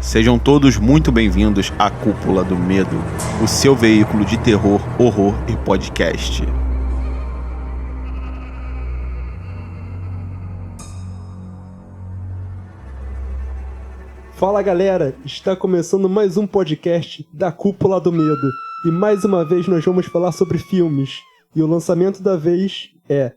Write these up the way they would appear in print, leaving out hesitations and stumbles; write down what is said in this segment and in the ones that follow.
Sejam todos muito bem-vindos à Cúpula do Medo, o seu veículo de terror, horror e podcast. Fala galera, está começando mais um podcast da Cúpula do Medo. E mais uma vez nós vamos falar sobre filmes. E o lançamento da vez é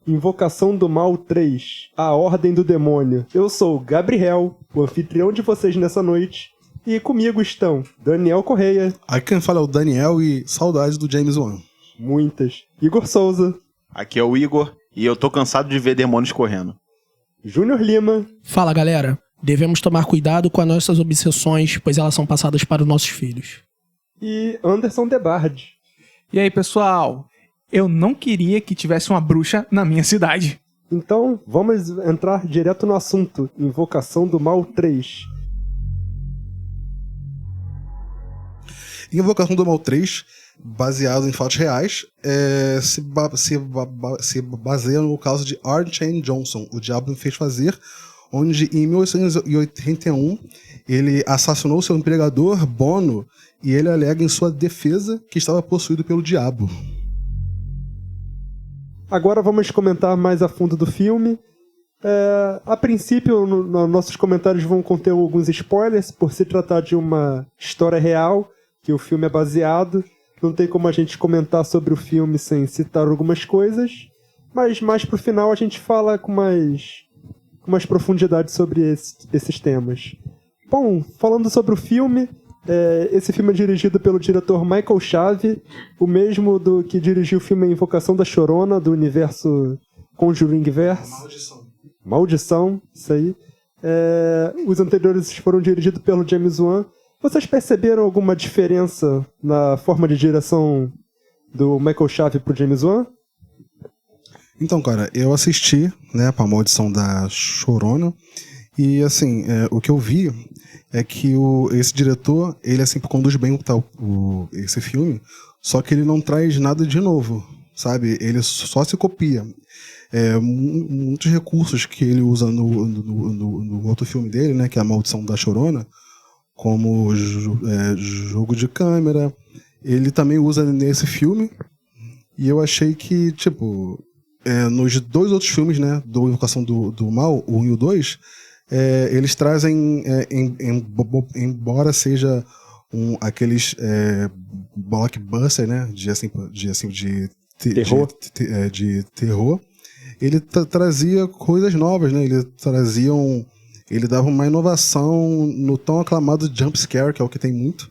Invocação do Mal 3, A Ordem do Demônio. Eu sou o Gabriel, o anfitrião de vocês nessa noite. E comigo estão Daniel Correia. Aqui quem fala é o Daniel e saudades do James Wan. Muitas. Igor Souza. Aqui é o Igor e eu tô cansado de ver demônios correndo. Júnior Lima. Fala galera, devemos tomar cuidado com as nossas obsessões, pois elas são passadas para os nossos filhos. E Anderson Debard. E aí pessoal, eu não queria que tivesse uma bruxa na minha cidade. Então, vamos entrar direto no assunto. Invocação do Mal 3. Invocação do Mal 3, baseado em fatos reais, se baseia no caso de R.Chain Johnson, O Diabo Me Fez Fazer, onde em 1881 ele assassinou seu empregador, Bono, e ele alega em sua defesa que estava possuído pelo diabo. Agora vamos comentar mais a fundo do filme. A princípio, nossos comentários vão conter alguns spoilers, por se tratar de uma história real, que o filme é baseado. Não tem como a gente comentar sobre o filme sem citar algumas coisas, mas mais pro final a gente fala com mais profundidade sobre esses temas. Bom, falando sobre o filme, esse filme é dirigido pelo diretor Michael Chave, o mesmo do que dirigiu o filme Invocação da Chorona, do universo Conjuringverse. Maldição, isso aí. Os anteriores foram dirigidos pelo James Wan. Vocês perceberam alguma diferença na forma de direção do Michael Chave pro James Wan? Então, cara, eu assisti, pra Maldição da Chorona, e assim, o que eu vi é que esse diretor, ele assim conduz bem esse filme, só que ele não traz nada de novo, sabe? Ele só se copia. Muitos recursos que ele usa no outro filme dele, que é A Maldição da Chorona, como jogo de câmera, ele também usa nesse filme, e eu achei que, nos dois outros filmes, do Invocação do Mal, o 1 e o 2, eles trazem, embora seja aqueles blockbuster, de terror, ele trazia coisas novas, ele dava uma inovação no tão aclamado jump scare, que é o que tem muito,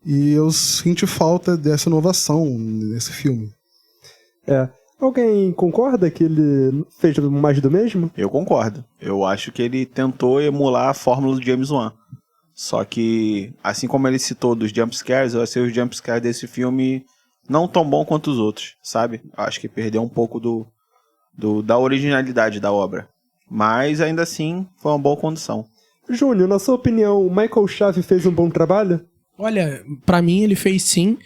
e eu senti falta dessa inovação nesse filme. Alguém concorda que ele fez mais do mesmo? Eu concordo. Eu acho que ele tentou emular a fórmula do James Wan. Só que, assim como ele citou dos jumpscares, eu achei os jumpscares desse filme não tão bom quanto os outros, sabe? Acho que perdeu um pouco da originalidade da obra. Mas, ainda assim, foi uma boa condução. Júnior, na sua opinião, o Michael Chave fez um bom trabalho? Olha, pra mim ele fez sim,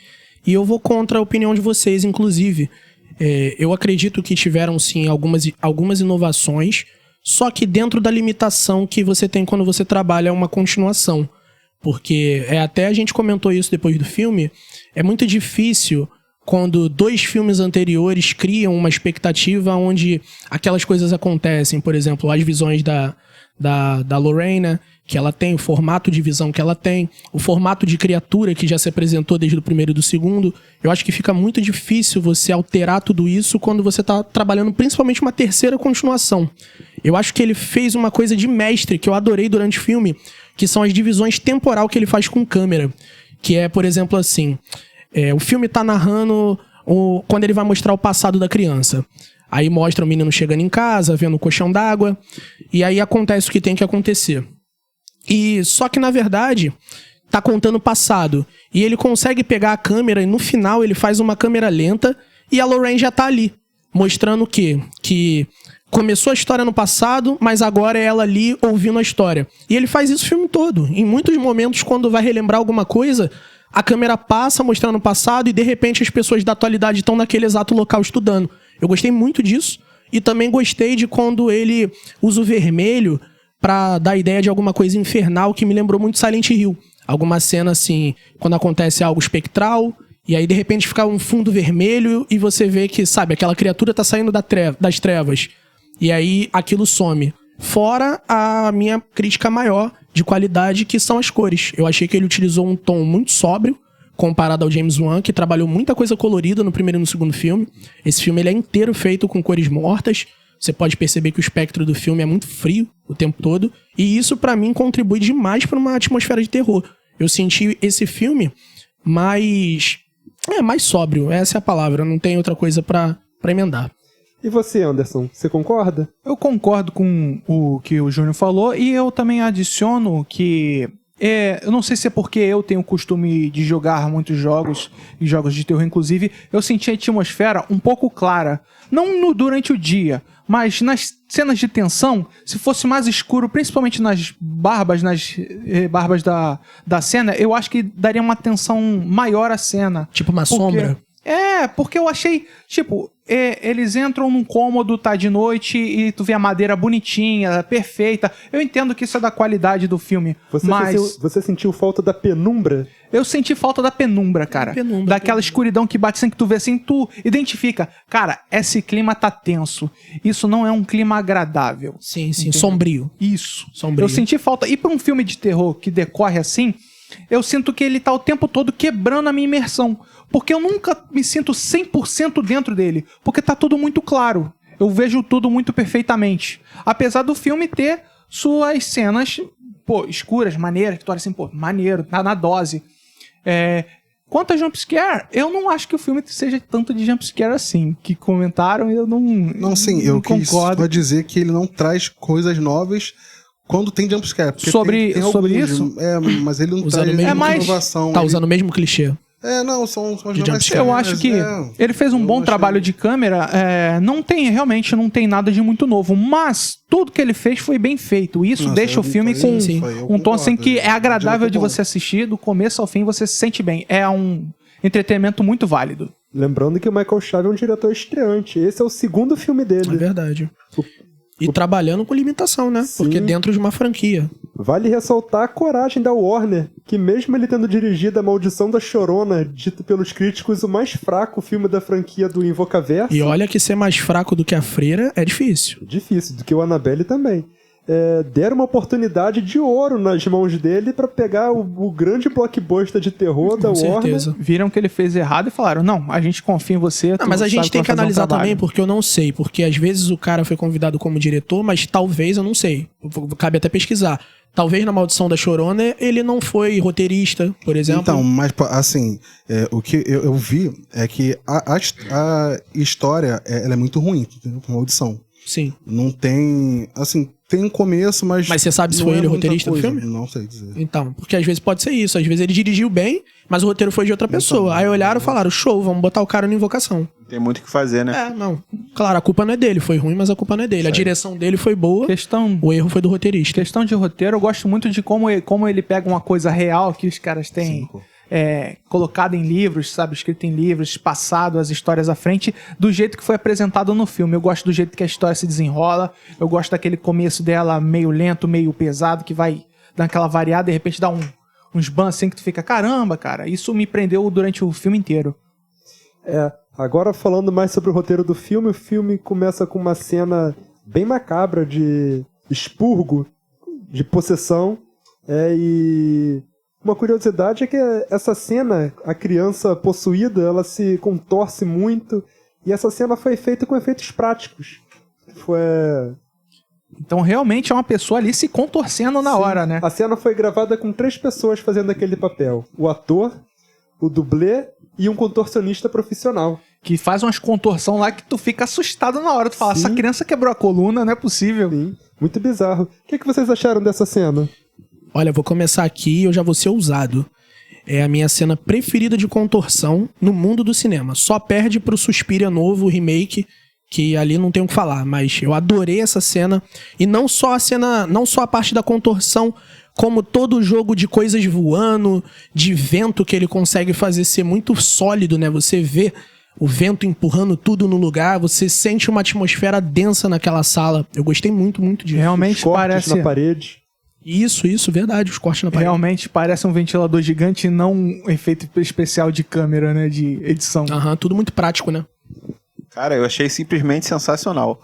e eu vou contra a opinião de vocês, inclusive. Eu acredito que tiveram sim algumas inovações, só que dentro da limitação que você tem quando você trabalha uma continuação. Porque até a gente comentou isso depois do filme, é muito difícil quando dois filmes anteriores criam uma expectativa onde aquelas coisas acontecem. Por exemplo, as visões da Lorraine, que ela tem, o formato de visão que ela tem, o formato de criatura que já se apresentou desde o primeiro e do segundo. Eu acho que fica muito difícil você alterar tudo isso quando você está trabalhando principalmente uma terceira continuação. Eu acho que ele fez uma coisa de mestre que eu adorei durante o filme, que são as divisões temporal que ele faz com câmera. Que é, por exemplo, assim, o filme tá narrando quando ele vai mostrar o passado da criança. Aí mostra o menino chegando em casa, vendo o colchão d'água, e aí acontece o que tem que acontecer. E só que, na verdade, tá contando o passado. E ele consegue pegar a câmera e no final ele faz uma câmera lenta e a Lorraine já tá ali, mostrando o quê? Que começou a história no passado, mas agora é ela ali ouvindo a história. E ele faz isso o filme todo. Em muitos momentos, quando vai relembrar alguma coisa, a câmera passa mostrando o passado e de repente as pessoas da atualidade estão naquele exato local estudando. Eu gostei muito disso. E também gostei de quando ele usa o vermelho pra dar a ideia de alguma coisa infernal que me lembrou muito Silent Hill. Alguma cena assim, quando acontece algo espectral, e aí de repente fica um fundo vermelho e você vê que, sabe, aquela criatura tá saindo das trevas. E aí aquilo some. Fora a minha crítica maior de qualidade, que são as cores. Eu achei que ele utilizou um tom muito sóbrio, comparado ao James Wan, que trabalhou muita coisa colorida no primeiro e no segundo filme. Esse filme ele é inteiro feito com cores mortas. Você pode perceber que o espectro do filme é muito frio o tempo todo. E isso, pra mim, contribui demais pra uma atmosfera de terror. Eu senti esse filme mais sóbrio. Essa é a palavra. Não tem outra coisa pra emendar. E você, Anderson, você concorda? Eu concordo com o que o Júnior falou e eu também adiciono que... eu não sei se é porque eu tenho o costume de jogar muitos jogos de terror, inclusive, eu senti a atmosfera um pouco clara. Não durante o dia, mas nas cenas de tensão, se fosse mais escuro, principalmente nas barbas da cena, eu acho que daria uma tensão maior à cena. Tipo uma sombra? Porque eu achei, tipo, eles entram num cômodo, tá de noite, e tu vê a madeira bonitinha, perfeita. Eu entendo que isso é da qualidade do filme, mas... Você sentiu falta da penumbra? Eu senti falta da penumbra, cara. Daquela escuridão que bate sem que tu vê, assim, tu identifica. Cara, esse clima tá tenso. Isso não é um clima agradável. Sim, entendeu? Sombrio. Isso. Sombrio. Eu senti falta. E pra um filme de terror que decorre assim, eu sinto que ele tá o tempo todo quebrando a minha imersão. Porque eu nunca me sinto 100% dentro dele. Porque tá tudo muito claro. Eu vejo tudo muito perfeitamente. Apesar do filme ter suas cenas, escuras, maneiras, que tu olha assim, maneiro, tá na dose. Quanto a jumpscare, eu não acho que o filme seja tanto de jumpscare assim. Que comentaram e eu não Não, sim, eu quis concordo. só dizer que ele não traz coisas novas quando tem jumpscare. Sobre isso? Mas ele não Usando traz mesmo muita inovação. Tá usando o mesmo clichê. Não, são as De novas jumpscare. Eu acho que ele fez um bom trabalho de câmera. Realmente não tem nada de muito novo. Mas tudo que ele fez foi bem feito. Isso deixa o filme com um tom assim que é agradável de você assistir. Do começo ao fim você se sente bem. É um entretenimento muito válido. Lembrando que o Michael Chave é um diretor estreante. Esse é o segundo filme dele. É verdade. E trabalhando com limitação, né? Sim. Porque dentro de uma franquia. Vale ressaltar a coragem da Warner, que mesmo ele tendo dirigido A Maldição da Chorona, dito pelos críticos o mais fraco filme da franquia do Invocaverso... E olha que ser mais fraco do que a Freira é difícil. Difícil, do que o Annabelle também. Deram uma oportunidade de ouro nas mãos dele pra pegar o grande blockbuster de terror da Warner. Com certeza. Viram que ele fez errado e falaram, não, a gente confia em você. Não, mas a gente tem que analisar também, porque eu não sei. Porque às vezes o cara foi convidado como diretor, mas talvez, eu não sei. Cabe até pesquisar. Talvez na Maldição da Chorona ele não foi roteirista, por exemplo. Então, mas assim, o que eu vi é que a história ela é muito ruim, entendeu? Maldição. Sim. Não tem, assim, tem um começo, mas... Mas você sabe se não foi é ele o muita roteirista do coisa. filme? Não sei dizer. Então, porque às vezes pode ser isso. Às vezes ele dirigiu bem, mas o roteiro foi de outra pessoa. Aí olharam e falaram, show, vamos botar o cara na Invocação. Tem muito o que fazer, né? Não. Claro, a culpa não é dele. Foi ruim, mas a culpa não é dele. A direção dele foi boa, o erro foi do roteirista. Questão de roteiro, eu gosto muito de como ele pega uma coisa real que os caras têm colocado em livros, sabe? Escrito em livros, passado as histórias à frente, do jeito que foi apresentado no filme. Eu gosto do jeito que a história se desenrola, eu gosto daquele começo dela meio lento, meio pesado, que vai dar aquela variada e de repente dá uns bans assim que tu fica, caramba, cara, isso me prendeu durante o filme inteiro. Agora falando mais sobre o roteiro do filme, o filme começa com uma cena bem macabra de expurgo, de possessão, e uma curiosidade é que essa cena, a criança possuída, ela se contorce muito, e essa cena foi feita com efeitos práticos. Então realmente é uma pessoa ali se contorcendo na hora, né? A cena foi gravada com 3 pessoas fazendo aquele papel. O ator, o dublê e um contorcionista profissional. Que faz umas contorção lá que tu fica assustado na hora. Tu fala, essa criança quebrou a coluna, não é possível. Sim, muito bizarro. O que vocês acharam dessa cena? Olha, vou começar aqui e eu já vou ser ousado. É a minha cena preferida de contorção no mundo do cinema. Só perde pro Suspiria novo, o remake, que ali não tem o que falar, mas eu adorei essa cena. E não só a parte da contorção, como todo o jogo de coisas voando, de vento que ele consegue fazer ser muito sólido, né? Você vê o vento empurrando tudo no lugar, você sente uma atmosfera densa naquela sala. Eu gostei muito, muito disso. Realmente Cortes parece... na parede. Isso, verdade, os cortes na parede. Realmente parece um ventilador gigante e não um efeito especial de câmera, né? De edição. Aham, tudo muito prático, né? Cara, eu achei simplesmente sensacional.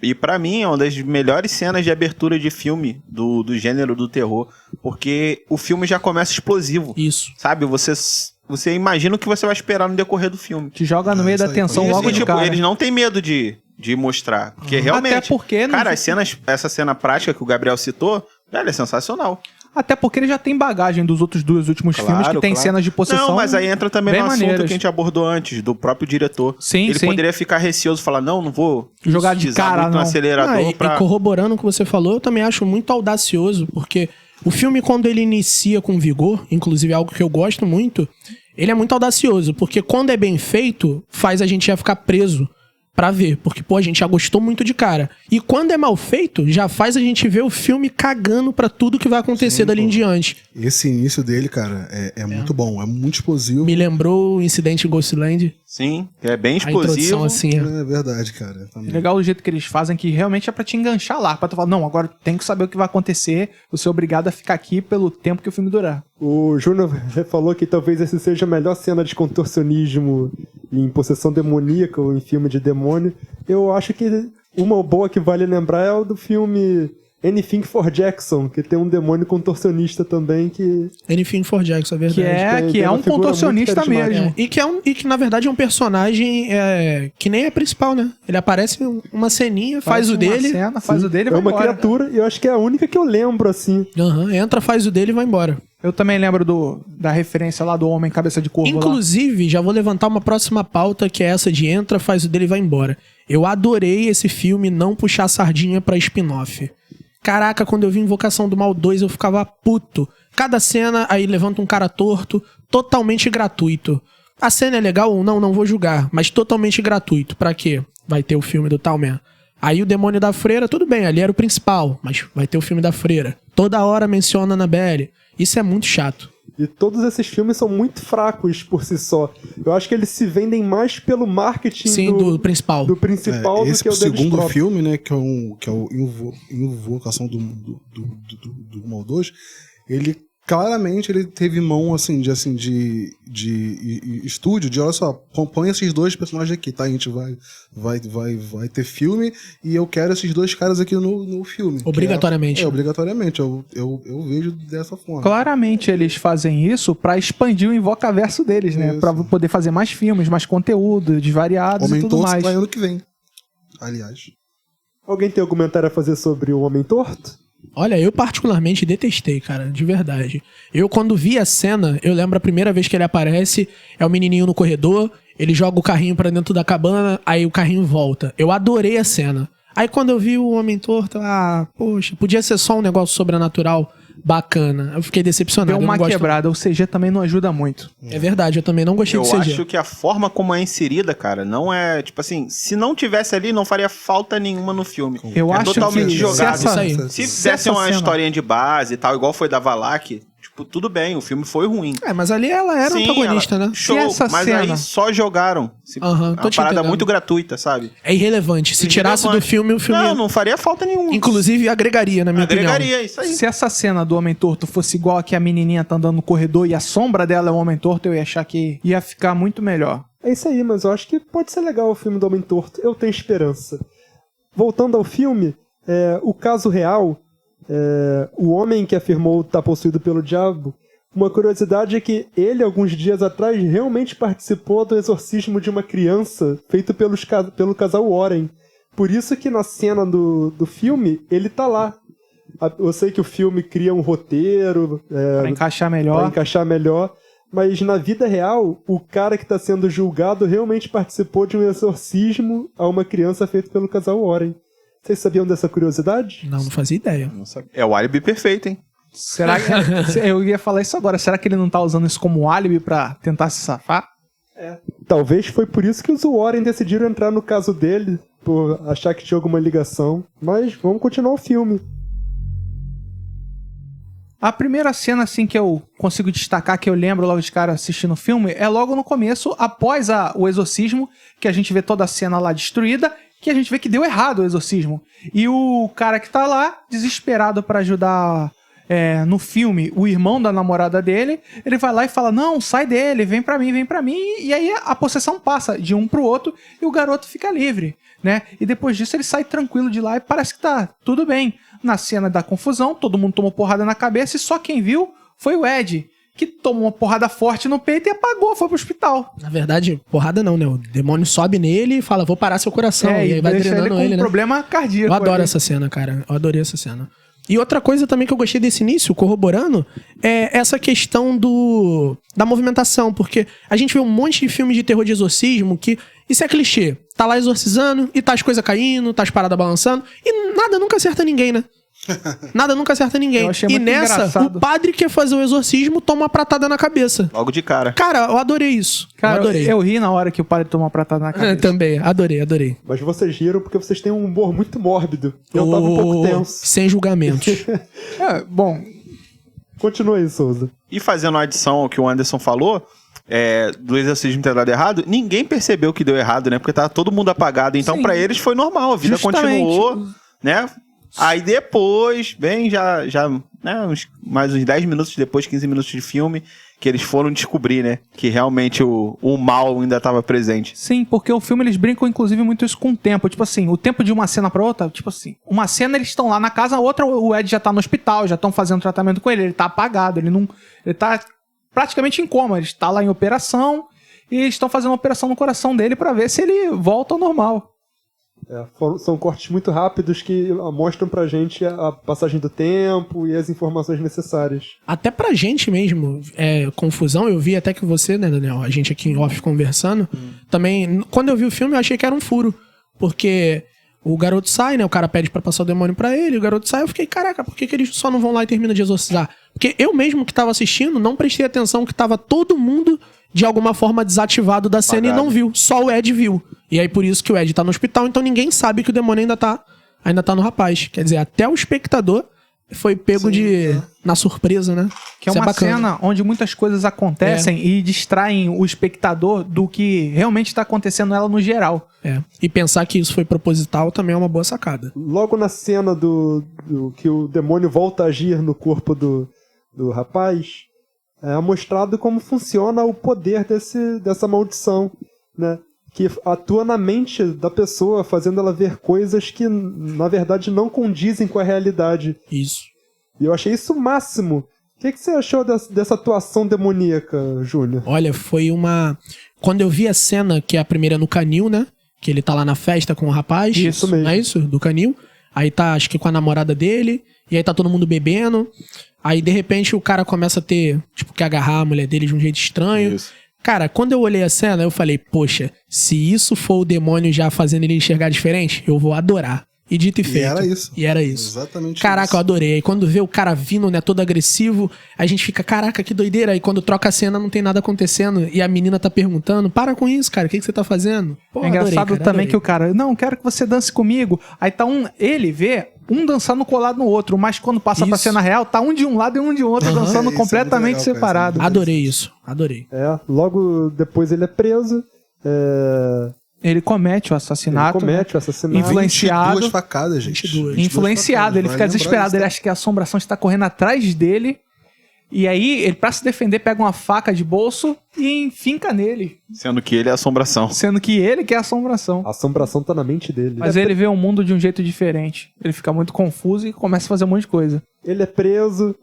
E pra mim é uma das melhores cenas de abertura de filme do gênero do terror, porque o filme já começa explosivo. Isso. Sabe, você imagina o que você vai esperar no decorrer do filme. Te joga no meio da isso aí. tensão E, logo assim, de tipo, cara. eles não têm medo de mostrar, porque realmente... Até porque... Cara, essa cena prática que o Gabriel citou, velho, é sensacional. Até porque ele já tem bagagem dos outros dois últimos filmes que tem cenas de possessão. Não, mas aí entra também bem no assunto maneiras. que a gente abordou antes, do próprio diretor. Sim, Ele sim. poderia ficar receoso, falar, não vou Jogar de pisar cara, muito no não. acelerador E pra... corroborando o que você falou, eu também acho muito audacioso, porque o filme, quando ele inicia com vigor, inclusive é algo que eu gosto muito, ele é muito audacioso, porque quando é bem feito, faz a gente já ficar preso pra ver, porque, pô, a gente já gostou muito de cara. E quando é mal feito, já faz a gente ver o filme cagando pra tudo que vai acontecer Sim, dali pô. em diante. Esse início dele, cara, é muito bom, é muito explosivo. Me lembrou o incidente em Ghostland, Sim, é bem a introdução explosivo. assim, É verdade, cara. Também. Legal o jeito que eles fazem, que realmente é pra te enganchar lá. Pra tu falar, não, agora tem que saber o que vai acontecer. Você é obrigado a ficar aqui pelo tempo que o filme durar. O Júnior falou que talvez essa seja a melhor cena de contorcionismo em possessão demoníaca ou em filme de demônio. Eu acho que uma boa que vale lembrar é o do filme Anything for Jackson, que tem um demônio contorcionista também que... Anything for Jackson, é verdade. Que é uma um figura contorcionista muito carismática. mesmo. E que na verdade é um personagem que nem é principal, né? Ele aparece em uma ceninha, faz o uma dele, cena, faz o dele e É vai uma embora. criatura e eu acho que é a única que eu lembro, assim. entra, faz o dele e vai embora. Eu também lembro da referência lá do Homem Cabeça de Corvo lá. Inclusive, já vou levantar uma próxima pauta, que é essa de entra, faz o dele e vai embora. Eu adorei esse filme não puxar sardinha pra spin-off. Caraca, quando eu vi Invocação do Mal 2, eu ficava puto. Cada cena, aí levanta um cara torto, totalmente gratuito. A cena é legal ou não vou julgar, mas totalmente gratuito. Pra quê? Vai ter o filme do tal man. Aí o Demônio da Freira, tudo bem, ali era o principal, mas vai ter o filme da Freira. Toda hora menciona a Annabelle. Isso é muito chato. E todos esses filmes são muito fracos por si só. Eu acho que eles se vendem mais pelo marketing Sim, do principal. do principal do Esse que o deles segundo próprios. filme, né, que é o Invocação do Mal 2, ele claramente ele teve mão de estúdio, de olha só, põe esses dois personagens aqui, tá? A gente vai ter filme e eu quero esses dois caras aqui no filme. Obrigatoriamente. Obrigatoriamente. Eu vejo dessa forma. Claramente eles fazem isso pra expandir o Invocaverso deles, né? Isso. Pra poder fazer mais filmes, mais conteúdo, variados e tudo Homem-Torto mais. vai ano que vem. Aliás. Alguém tem algum comentário a fazer sobre o Homem Torto? Olha, eu particularmente detestei, cara, de verdade. Eu, quando vi a cena, eu lembro a primeira vez que ele aparece, é o menininho no corredor, ele joga o carrinho pra dentro da cabana, aí o carrinho volta. Eu adorei a cena. Aí quando eu vi o Homem Torto, poxa, podia ser só um negócio sobrenatural bacana. Eu fiquei decepcionado. Deu eu uma não gosto... quebrada, o CG também não ajuda muito. É verdade, eu também não gostei Eu do CG. acho que a forma como é inserida, cara, não é... Tipo assim, se não tivesse ali, não faria falta nenhuma no filme. Eu É acho totalmente que jogado. Isso aí. Se fizesse uma historinha de base e tal, igual foi da Valak, tipo, tudo bem, o filme foi ruim. Mas ali ela era Sim, antagonista, ela- né? Show, E essa mas cena? aí só jogaram. Aham, É tô uma te parada entendendo. muito gratuita, sabe? É irrelevante. Se tirasse do Irrelevante. filme, o filme... Não faria falta nenhuma. Inclusive, agregaria, na minha opinião. Agregaria, isso aí. Se essa cena do Homem Torto fosse igual a que a menininha tá andando no corredor e a sombra dela é o Homem Torto, eu ia achar que ia ficar muito melhor. É isso aí, mas eu acho que pode ser legal o filme do Homem Torto. Eu tenho esperança. Voltando ao filme, o caso real, o homem que afirmou estar possuído pelo diabo, uma curiosidade é que ele, alguns dias atrás, realmente participou do exorcismo de uma criança feito pelo casal Warren. Por isso que na cena do filme, ele tá lá. Eu sei que o filme cria um roteiro Pra encaixar para melhor. encaixar melhor, mas na vida real, o cara que está sendo julgado realmente participou de um exorcismo a uma criança feito pelo casal Warren. Vocês sabiam dessa curiosidade? Não fazia ideia. É o álibi perfeito, hein? Será que... Eu ia falar isso agora. Será que ele não tá usando isso como álibi pra tentar se safar? Talvez foi por isso que os Warren decidiram entrar no caso dele, por achar que tinha alguma ligação. Mas vamos continuar o filme. A primeira cena, assim, que eu consigo destacar, que eu lembro logo de cara assistindo o filme, é logo no começo, após o exorcismo, que a gente vê toda a cena lá destruída, que a gente vê que deu errado o exorcismo. E o cara que tá lá, desesperado pra ajudar no filme o irmão da namorada dele, ele vai lá e fala, não, sai dele, vem pra mim, e aí a possessão passa de um pro outro e o garoto fica livre, né? E depois disso ele sai tranquilo de lá e parece que tá tudo bem. Na cena da confusão, todo mundo tomou porrada na cabeça e só quem viu foi o Ed, que tomou uma porrada forte no peito e apagou, foi pro hospital. Na verdade, porrada não, né? O demônio sobe nele e fala, vou parar seu coração. E aí vai drenando ele, né? Problema cardíaco. Eu adoro essa cena, cara. Eu adorei essa cena. E outra coisa também que eu gostei desse início, corroborando, é essa questão da movimentação. Porque a gente vê um monte de filme de terror de exorcismo que... Isso é clichê. Tá lá exorcizando e tá as coisas caindo, tá as paradas balançando. E nada nunca acerta ninguém, né? Nada nunca acerta ninguém. Eu achei E muito nessa, engraçado. o padre que quer fazer o exorcismo toma uma pratada na cabeça. Logo de cara. Cara, eu adorei isso. Cara, eu adorei. eu ri na hora que o padre tomou uma pratada na cabeça. Também, adorei. Mas vocês riram porque vocês têm um humor muito mórbido. Eu tava um pouco tenso. Sem julgamentos. Bom, Continua aí, Souza. E fazendo a adição ao que o Anderson falou, do exorcismo ter dado errado, ninguém percebeu que deu errado, né? Porque tava todo mundo apagado. Então, Sim. pra eles foi normal, a vida Justamente. continuou, né? Aí depois, né, mais uns 10 minutos depois, 15 minutos de filme, que eles foram descobrir, né? Que realmente o mal ainda estava presente. sim, porque o filme eles brincam inclusive muito isso com o tempo. Tipo assim, o tempo de uma cena pra outra, tipo assim, uma cena eles estão lá na casa, a outra o Ed já tá no hospital, já estão fazendo tratamento com ele tá apagado, ele tá praticamente em coma, ele está lá em operação e eles estão fazendo uma operação no coração dele pra ver se ele volta ao normal. São cortes muito rápidos que mostram pra gente a passagem do tempo e as informações necessárias. Até pra gente mesmo, confusão, eu vi até que você, né, Daniel, a gente aqui em off conversando, também, quando eu vi o filme eu achei que era um furo, porque o garoto sai, né, o cara pede pra passar o demônio pra ele, o garoto sai, eu fiquei, caraca, por que eles só não vão lá e terminam de exorcizar? Porque eu mesmo que tava assistindo, não prestei atenção que tava todo mundo de alguma forma desativado da cena e não viu, só o Ed viu. E aí por isso que o Ed tá no hospital, então ninguém sabe que o demônio ainda tá no rapaz. Quer dizer, até o espectador foi pego na surpresa, né? Que é Isso uma bacana. cena onde muitas coisas acontecem e distraem o espectador do que realmente está acontecendo nela no geral. E pensar que isso foi proposital também é uma boa sacada. Logo na cena do que o demônio volta a agir no corpo do rapaz, é mostrado como funciona o poder dessa maldição, né? Que atua na mente da pessoa, fazendo ela ver coisas que, na verdade, não condizem com a realidade. Isso. E eu achei isso o máximo. O que você achou dessa atuação demoníaca, Júnior? Olha, foi uma... Quando eu vi a cena, que é a primeira no canil, né? Que ele tá lá na festa com o rapaz. Isso mesmo. Não é isso? Do canil. Aí tá, acho que com a namorada dele. E aí tá todo mundo bebendo. Aí, de repente, o cara começa a ter... Tipo, que agarrar a mulher dele de um jeito estranho. Isso. Cara, quando eu olhei a cena, eu falei, poxa, se isso for o demônio já fazendo ele enxergar diferente, eu vou adorar. E dito e feito. E era isso. Exatamente. Exatamente. Caraca, isso. eu adorei. Aí quando vê o cara vindo, né, todo agressivo, a gente fica, caraca, que doideira. Aí quando troca a cena, não tem nada acontecendo. E a menina tá perguntando, para com isso, cara, o que você tá fazendo? Pô, É engraçado adorei, cara, também adorei. que o cara, não, quero que você dance comigo. Aí tá ele vê um dançando colado no outro, mas quando passa pra Isso. cena real, tá um de um lado e um de outro, dançando isso é muito completamente legal, cara, separado. isso é Adorei isso, adorei. Logo depois ele é preso. Ele comete o assassinato. Ele comete o assassinato. Influenciado. 22 facadas, gente. 22. Influenciado, ele fica desesperado, ele acha que a assombração está correndo atrás dele. E aí, ele, pra se defender, pega uma faca de bolso e enfinca nele. Sendo que ele é assombração. Sendo que ele que é a assombração. A assombração tá na mente dele. Mas ele vê o mundo de um jeito diferente. Ele fica muito confuso e começa a fazer um monte de coisa. Ele é preso.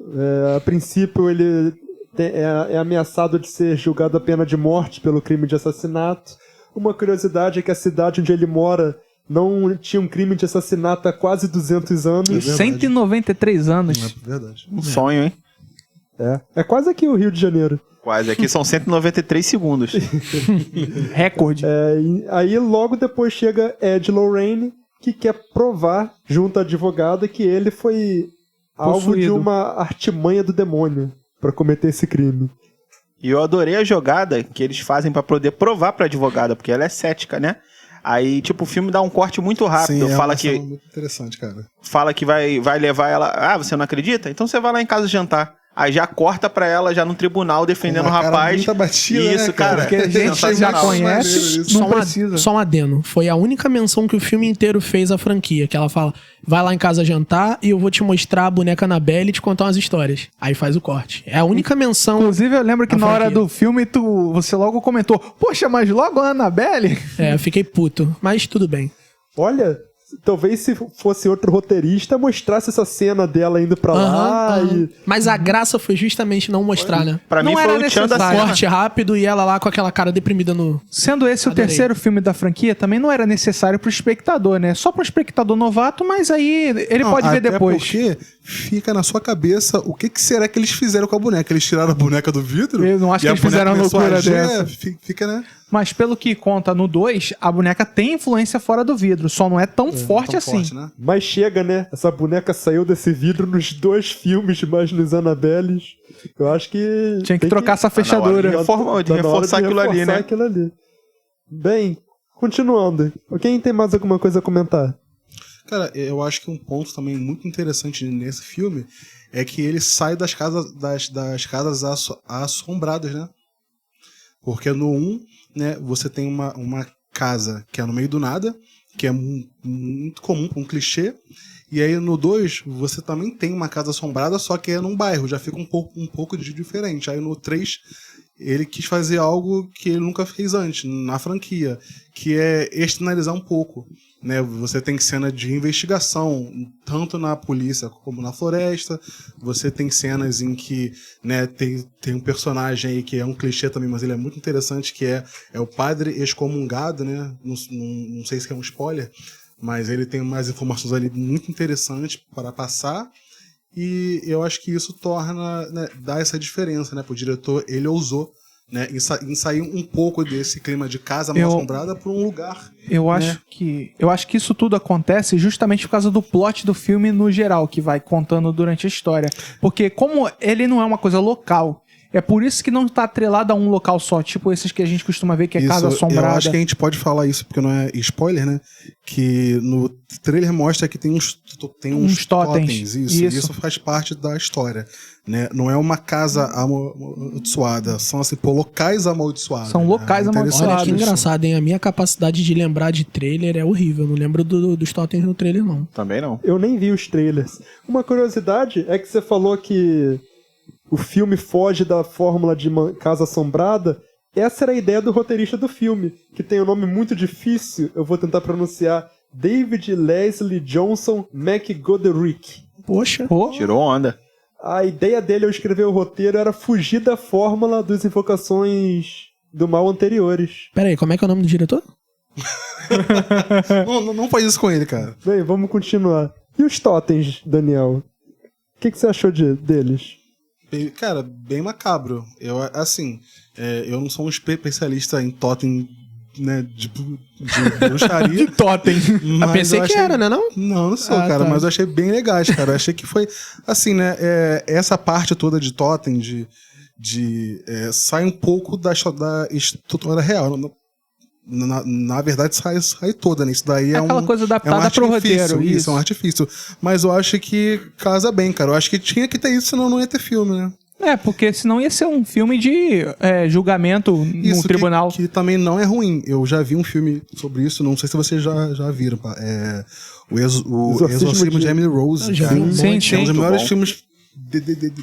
A princípio, ele é ameaçado de ser julgado a pena de morte pelo crime de assassinato. Uma curiosidade é que a cidade onde ele mora não tinha um crime de assassinato há quase 200 anos. verdade. 193 anos. É verdade. Um sonho, hein? É quase aqui o Rio de Janeiro. Quase. Aqui são 193 segundos. Recorde. E aí logo depois chega Ed Lorraine, que quer provar, junto à advogada, que ele foi alvo de Possuído. uma artimanha do demônio para cometer esse crime. E eu adorei a jogada que eles fazem pra poder provar pra advogada, porque ela é cética, né? Aí, tipo, o filme dá um corte muito rápido. Sim, é Fala uma cena que, muito interessante, cara. fala que vai levar ela... Ah, você não acredita? Então você vai lá em casa jantar. Aí já corta pra ela já no tribunal defendendo o Uma cara rapaz. muito abatida, Isso, né, cara. Porque a gente já sensacional. conhece, Isso. não precisa. Só um adeno. Foi a única menção que o filme inteiro fez à franquia. Que ela fala, vai lá em casa jantar e eu vou te mostrar a boneca Annabelle e te contar umas histórias. Aí faz o corte. É a única menção... Inclusive, eu lembro que A na hora franquia. do filme você logo comentou: poxa, mas logo a Annabelle? É, eu fiquei puto. Mas tudo bem. Olha, talvez se fosse outro roteirista, mostrasse essa cena dela indo pra lá Aham, aham. e... Mas a graça foi justamente não mostrar, né? Pra Não mim era foi o tchan da necessário. cena. Corte rápido e ela lá com aquela cara deprimida no... Sendo esse o Adorei. terceiro filme da franquia, também não era necessário pro espectador, né? Só pro espectador novato, mas aí ele Não, pode ver até depois. porque fica na sua cabeça o que será que eles fizeram com a boneca. Eles tiraram a boneca do vidro? Eu não acho e que a eles fizeram boneca começou loucura a agir, dessa. Fica, né? Mas pelo que conta no 2, a boneca tem influência fora do vidro, só não é tão forte Tão assim. forte, né? Mas chega, né? Essa boneca saiu desse vidro nos 2 filmes, mas nos Annabelles. Eu acho que... Tinha que tem trocar essa Tá na hora fechadura. de reforçar Tá na hora de aquilo ali, né? aquilo ali. Bem, continuando. Quem tem mais alguma coisa a comentar? Cara, eu acho que um ponto também muito interessante nesse filme é que ele sai das casas assombradas, né? Porque no 1, né, você tem uma casa que é no meio do nada, que é muito comum, um clichê. E aí no 2, você também tem uma casa assombrada, só que é num bairro, já fica um pouco diferente. Aí no 3, ele quis fazer algo que ele nunca fez antes, na franquia, que é externalizar um pouco. Né, você tem cena de investigação, tanto na polícia como na floresta. Você tem cenas em que, né, tem um personagem aí que é um clichê também, mas ele é muito interessante, que é o padre excomungado, né? Não sei se é um spoiler, mas ele tem umas informações ali muito interessantes para passar. E eu acho que isso torna, né, dá essa diferença, né? Pro diretor, ele ousou, né, em sair um pouco desse clima de casa mal assombrada para um lugar. Eu acho que isso tudo acontece justamente por causa do plot do filme no geral, que vai contando durante a história. Porque como ele não é uma coisa local, é por isso que não tá atrelado a um local só, tipo esses que a gente costuma ver que é casa assombrada. Eu acho que a gente pode falar isso porque não é spoiler, né? Que no trailer mostra que tem uns totens. Isso faz parte da história, né? Não é uma casa amaldiçoada, são assim, locais amaldiçoados. São locais amaldiçoados. Olha que engraçado, hein? A minha capacidade de lembrar de trailer é horrível. Eu não lembro dos totens no trailer, não. Também não. Eu nem vi os trailers. Uma curiosidade é que você falou que o filme foge da fórmula de casa assombrada. Essa era a ideia do roteirista do filme, que tem um nome muito difícil, eu vou tentar pronunciar, David Leslie Johnson McGoldrick. Poxa. Tirou onda. A ideia dele ao escrever o roteiro era fugir da fórmula dos Invocações do Mal anteriores. Pera aí, como é que é o nome do diretor? Não faz isso com ele, cara. Bem, vamos continuar. E os totens, Daniel? O que você achou deles? Cara, bem macabro. Eu não sou um especialista em totem, né, de bruxaria. De totem. Eu pensei que era, né, não? Não sou, Ah, cara, tá. mas eu achei bem legais, cara. Eu achei que foi, assim, né, essa parte toda de totem, sai um pouco da estrutura real. Na verdade, sai toda, né? Isso daí é aquela coisa adaptada pro roteiro. Isso, é um artifício. Mas eu acho que casa bem, cara. Eu acho que tinha que ter isso, senão não ia ter filme, né? É, porque senão ia ser um filme de julgamento no tribunal. Que também não é ruim. Eu já vi um filme sobre isso, não sei se vocês já viram. O Exorcismo de Emily Rose. Eu já cara. vi um Sim, monte. sim. É um dos Muito melhores bom. filmes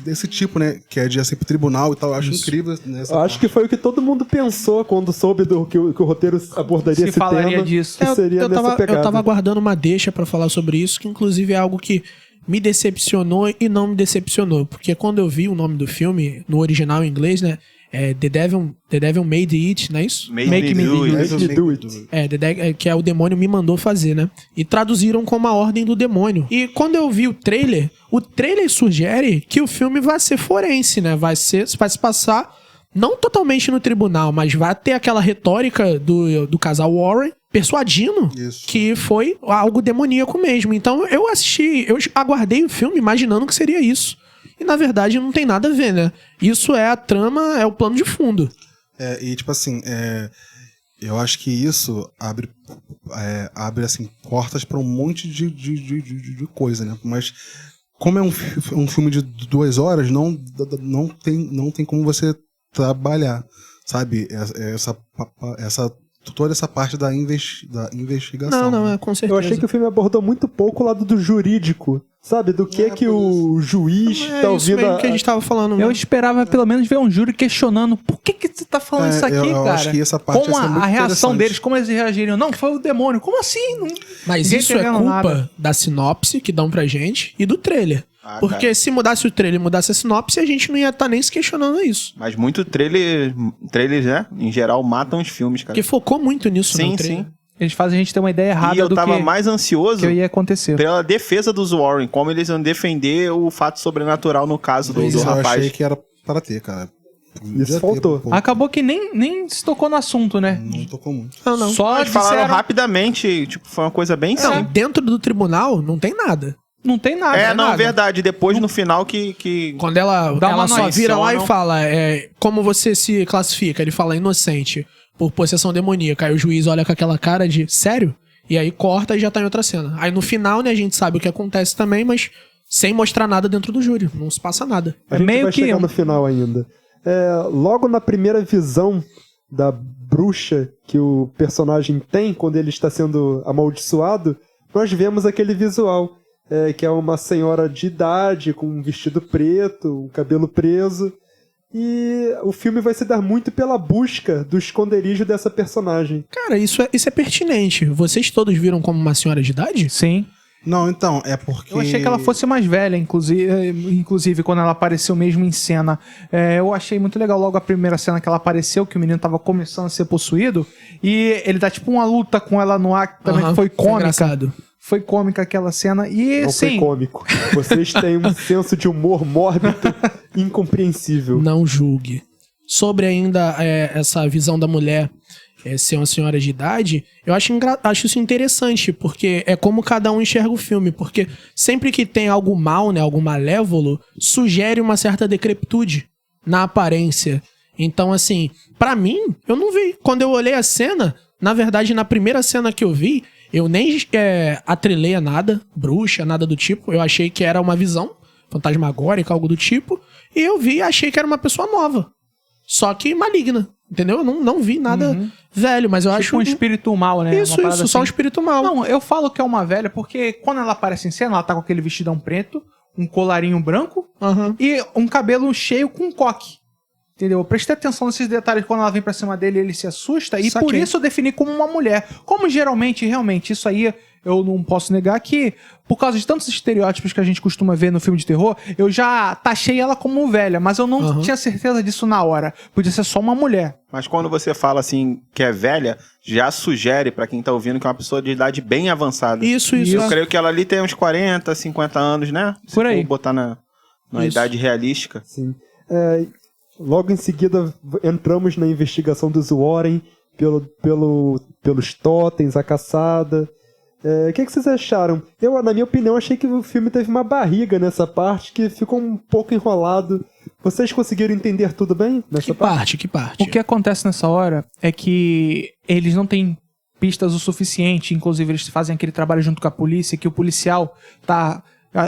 desse tipo, né? Que é de assim pro tribunal e tal. Eu acho incrível nessa Eu acho que foi o que todo mundo pensou quando soube que o roteiro abordaria Se esse falaria tema. disso. Que seria nessa pegada. Eu tava aguardando uma deixa pra falar sobre isso, que inclusive é algo que me decepcionou e não me decepcionou. Porque quando eu vi o nome do filme, no original em inglês, né? É The Devil Made It, não é isso? Make me do it. Make me do it. Que é o demônio me mandou fazer, né? E traduziram como a ordem do demônio. E quando eu vi o trailer sugere que o filme vai ser forense, né? Vai se passar não totalmente no tribunal, mas vai ter aquela retórica do casal Warren persuadindo Isso. que foi algo demoníaco mesmo. Então eu aguardei o filme imaginando que seria isso. E na verdade não tem nada a ver, né? Isso é a trama, é o plano de fundo. E tipo assim, eu acho que isso abre assim, portas para um monte de coisa, né? Mas como é um filme de 2 horas, não tem como você trabalhar, sabe? Toda essa parte da investigação. Não, com certeza. Eu achei que o filme abordou muito pouco o lado do jurídico, sabe? Do que o juiz tá isso ouvindo. mesmo que a gente tava falando. Eu esperava pelo menos ver um júri questionando por que você tá falando isso aqui, eu cara? acho que essa parte como ia ser muito a reação interessante. deles, como eles reagiriam. Não, foi o demônio. Como assim? Não... Mas Ninguém isso é entendendo culpa nada. da sinopse que dão pra gente e do trailer. Porque cara. se mudasse o trailer e mudasse a sinopse, a gente não ia estar nem se questionando isso. Mas muito trailers, né? Em geral, matam os filmes, cara. Porque focou muito nisso no Sim, trailer. sim. Eles fazem a gente ter uma ideia errada E eu do tava que, mais ansioso que ia acontecer. pela defesa dos Warren, como eles iam defender o fato sobrenatural no caso do Isso eu rapaz. achei que era para ter, cara. Podia ter, faltou. pô. Acabou que nem se tocou no assunto, né? Não tocou muito. Não. Só Mas falaram disseram... rapidamente, tipo, foi uma coisa bem Não, simples. dentro do tribunal não tem nada. Não tem nada. É, não, nada. verdade. Depois, no final, que... Quando ela Dá uma só vira lá e menção, fala como você se classifica. Ele fala inocente por possessão demoníaca. Aí o juiz olha com aquela cara de sério? E aí corta e já tá em outra cena. Aí no final, né, a gente sabe o que acontece também, mas sem mostrar nada dentro do júri. Não se passa nada. A gente meio vai que- chegar no final ainda. Logo na primeira visão da bruxa que o personagem tem quando ele está sendo amaldiçoado, nós vemos aquele visual, que é uma senhora de idade com um vestido preto, um cabelo preso, e o filme vai se dar muito pela busca do esconderijo dessa personagem. Cara, isso é pertinente. Vocês todos viram como uma senhora de idade? Sim. Não, então, é porque... Eu achei que ela fosse mais velha, inclusive quando ela apareceu mesmo em cena. Eu achei muito legal logo a primeira cena que ela apareceu, que o menino tava começando a ser possuído, e ele dá tipo uma luta com ela no ar, que também Aham, foi cômica. engraçado. Foi cômica aquela cena. E Não foi sim, cômico. Vocês têm um senso de humor mórbido incompreensível. Não julgue. Sobre ainda essa visão da mulher ser uma senhora de idade, eu acho isso interessante, porque é como cada um enxerga o filme, porque sempre que tem algo mal, né, algo malévolo, sugere uma certa decrepitude na aparência. Então, assim, pra mim, eu não vi. Quando eu olhei a cena, na verdade, na primeira cena que eu vi, eu nem atrelei a nada, bruxa, nada do tipo. Eu achei que era uma visão fantasmagórica, algo do tipo. E eu vi e achei que era uma pessoa nova. Só que maligna, entendeu? Eu não vi nada velho, mas eu tipo acho... um espírito mal, né? Isso, Uma parada só um assim. espírito mal. Não, eu falo que é uma velha porque quando ela aparece em cena, ela tá com aquele vestidão preto, um colarinho branco Aham. e um cabelo cheio com coque. Entendeu? Eu prestei atenção nesses detalhes quando ela vem pra cima dele, ele se assusta, e Saquei. por isso eu defini como uma mulher. Como geralmente, realmente, isso aí eu não posso negar que, por causa de tantos estereótipos que a gente costuma ver no filme de terror, eu já taxei ela como velha, mas eu não tinha certeza disso na hora. Podia ser só uma mulher. Mas quando você fala assim que é velha, já sugere pra quem tá ouvindo que é uma pessoa de idade bem avançada. Isso. Eu creio que ela ali tem uns 40, 50 anos, né? Se Por aí. for botar na Isso. idade realística. Sim. Logo em seguida, entramos na investigação dos Warren pelos totens, a caçada. O que vocês acharam? Eu, na minha opinião, achei que o filme teve uma barriga nessa parte, que ficou um pouco enrolado. Vocês conseguiram entender tudo bem nessa parte? Que parte? O que acontece nessa hora é que eles não têm pistas o suficiente, inclusive eles fazem aquele trabalho junto com a polícia, que o policial tá...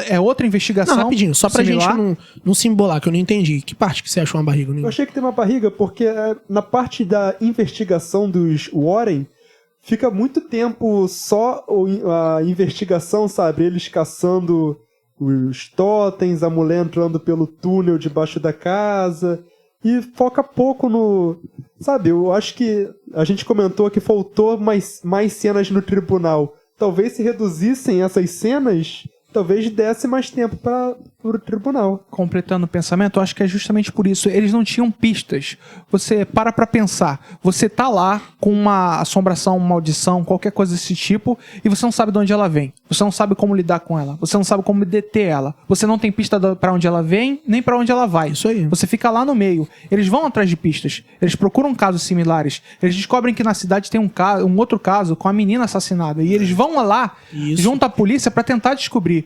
É outra investigação. Não, rapidinho, só pra similar. gente não se embolar, que eu não entendi. Que parte que você achou uma barriga? Eu achei que tem uma barriga porque na parte da investigação dos Warren, fica muito tempo só a investigação, sabe? Eles caçando os totens, a mulher entrando pelo túnel debaixo da casa, e foca pouco no... Sabe, eu acho que a gente comentou que faltou mais cenas no tribunal. Talvez se reduzissem essas cenas, talvez desse mais tempo para o tribunal. Completando o pensamento, eu acho que é justamente por isso. Eles não tinham pistas. Você para pra pensar. Você tá lá com uma assombração, uma maldição, qualquer coisa desse tipo, e você não sabe de onde ela vem. Você não sabe como lidar com ela. Você não sabe como deter ela. Você não tem pista pra onde ela vem, nem pra onde ela vai. Isso aí. Você fica lá no meio. Eles vão atrás de pistas. Eles procuram casos similares. Eles descobrem que na cidade tem um outro caso com a menina assassinada. E eles vão lá, Isso. junto à polícia, pra tentar descobrir.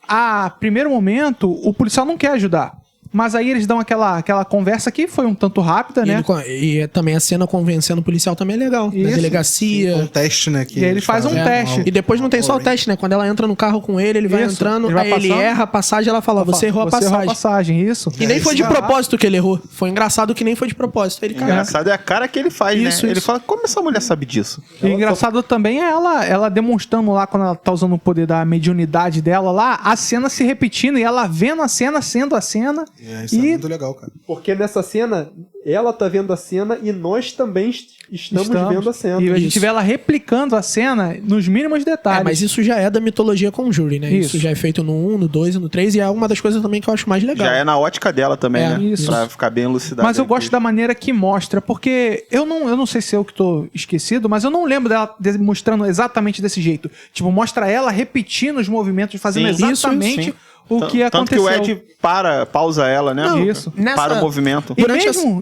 A primeiro momento, o policial não quer ajudar. Mas aí eles dão aquela conversa que foi um tanto rápida, né? E também a cena convencendo o policial também é legal. Na Isso. delegacia. Um teste, né? Que E aí ele faz um teste. E depois não tem só o teste, né? Quando ela entra no carro com ele vai Isso, entrando, ele vai aí ele passando. erra a passagem, ela fala, você errou a Você errou a passagem. passagem, isso. E nem foi de Isso. propósito que ele errou. Foi engraçado que nem foi de propósito. Ele, cara, Engraçado é a cara que ele faz, Isso, né? Ele isso. fala, como essa mulher sabe disso? E engraçado também é ela demonstrando lá, quando ela tá usando o poder da mediunidade dela lá, a cena se repetindo e ela vendo a cena, sendo a cena. Isso é E muito legal, cara. Porque nessa cena, ela tá vendo a cena e nós também estamos vendo a cena. E a gente Isso. vê ela replicando a cena nos mínimos detalhes. mas isso já é da mitologia Conjuring, né? Isso. Isso. já é feito no 1, no 2 e no 3, e é uma das coisas também que eu acho mais legal. Já é na ótica dela também, É, né? isso. Pra ficar bem elucidado. Mas eu gosto da maneira que mostra, porque eu não sei se eu que tô esquecido, mas eu não lembro dela mostrando exatamente desse jeito. Tipo, mostra ela repetindo os movimentos, fazendo Sim, exatamente sim. o que Tanto aconteceu. que o Ed pausa ela, né? Não, isso. Para o movimento.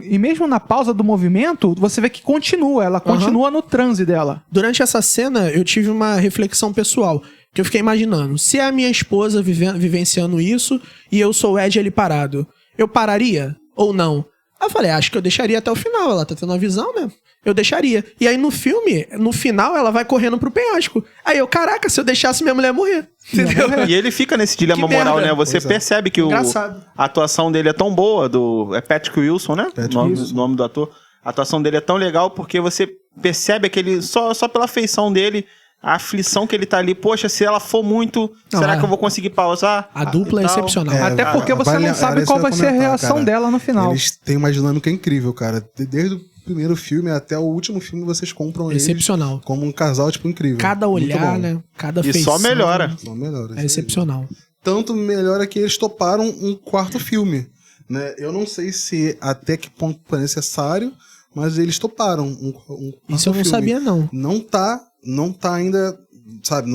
E mesmo na pausa do movimento, você vê que continua, ela continua no transe dela. Durante essa cena, eu tive uma reflexão pessoal. Que eu fiquei imaginando, se é a minha esposa vivenciando isso e eu sou o Ed ali parado, eu pararia ou não? Aí eu falei, acho que eu deixaria até o final, ela tá tendo uma visão, né? Eu deixaria. E aí no filme, no final, ela vai correndo pro penhasco. Aí eu, caraca, se eu deixasse minha mulher morrer. Entendeu? E ele fica nesse dilema Que moral, merda. né? Você Pois é. percebe que Engraçado. a atuação dele é tão boa, é Patrick Wilson, né? Patrick O nome do ator. A atuação dele é tão legal porque você percebe aquele, só pela feição dele, a aflição que ele tá ali. Poxa, se ela for muito, Não, será é. que eu vou conseguir pausar? A dupla é E tal. excepcional. Até porque você vale- não sabe era isso qual que eu vai ia ser a comentar, reação cara. dela no final. Eles têm uma dinâmica incrível, cara. Desde o primeiro filme até o último filme, vocês compram eles Excepcional. como um casal, tipo, incrível. Cada Muito olhar, bom. né? Cada E feição. só melhora. São melhores. É excepcional. Tanto melhor é que eles toparam um quarto filme. Né? Eu não sei se até que ponto foi necessário, mas eles toparam um quarto Isso eu não filme. sabia, não. Não tá ainda, sabe,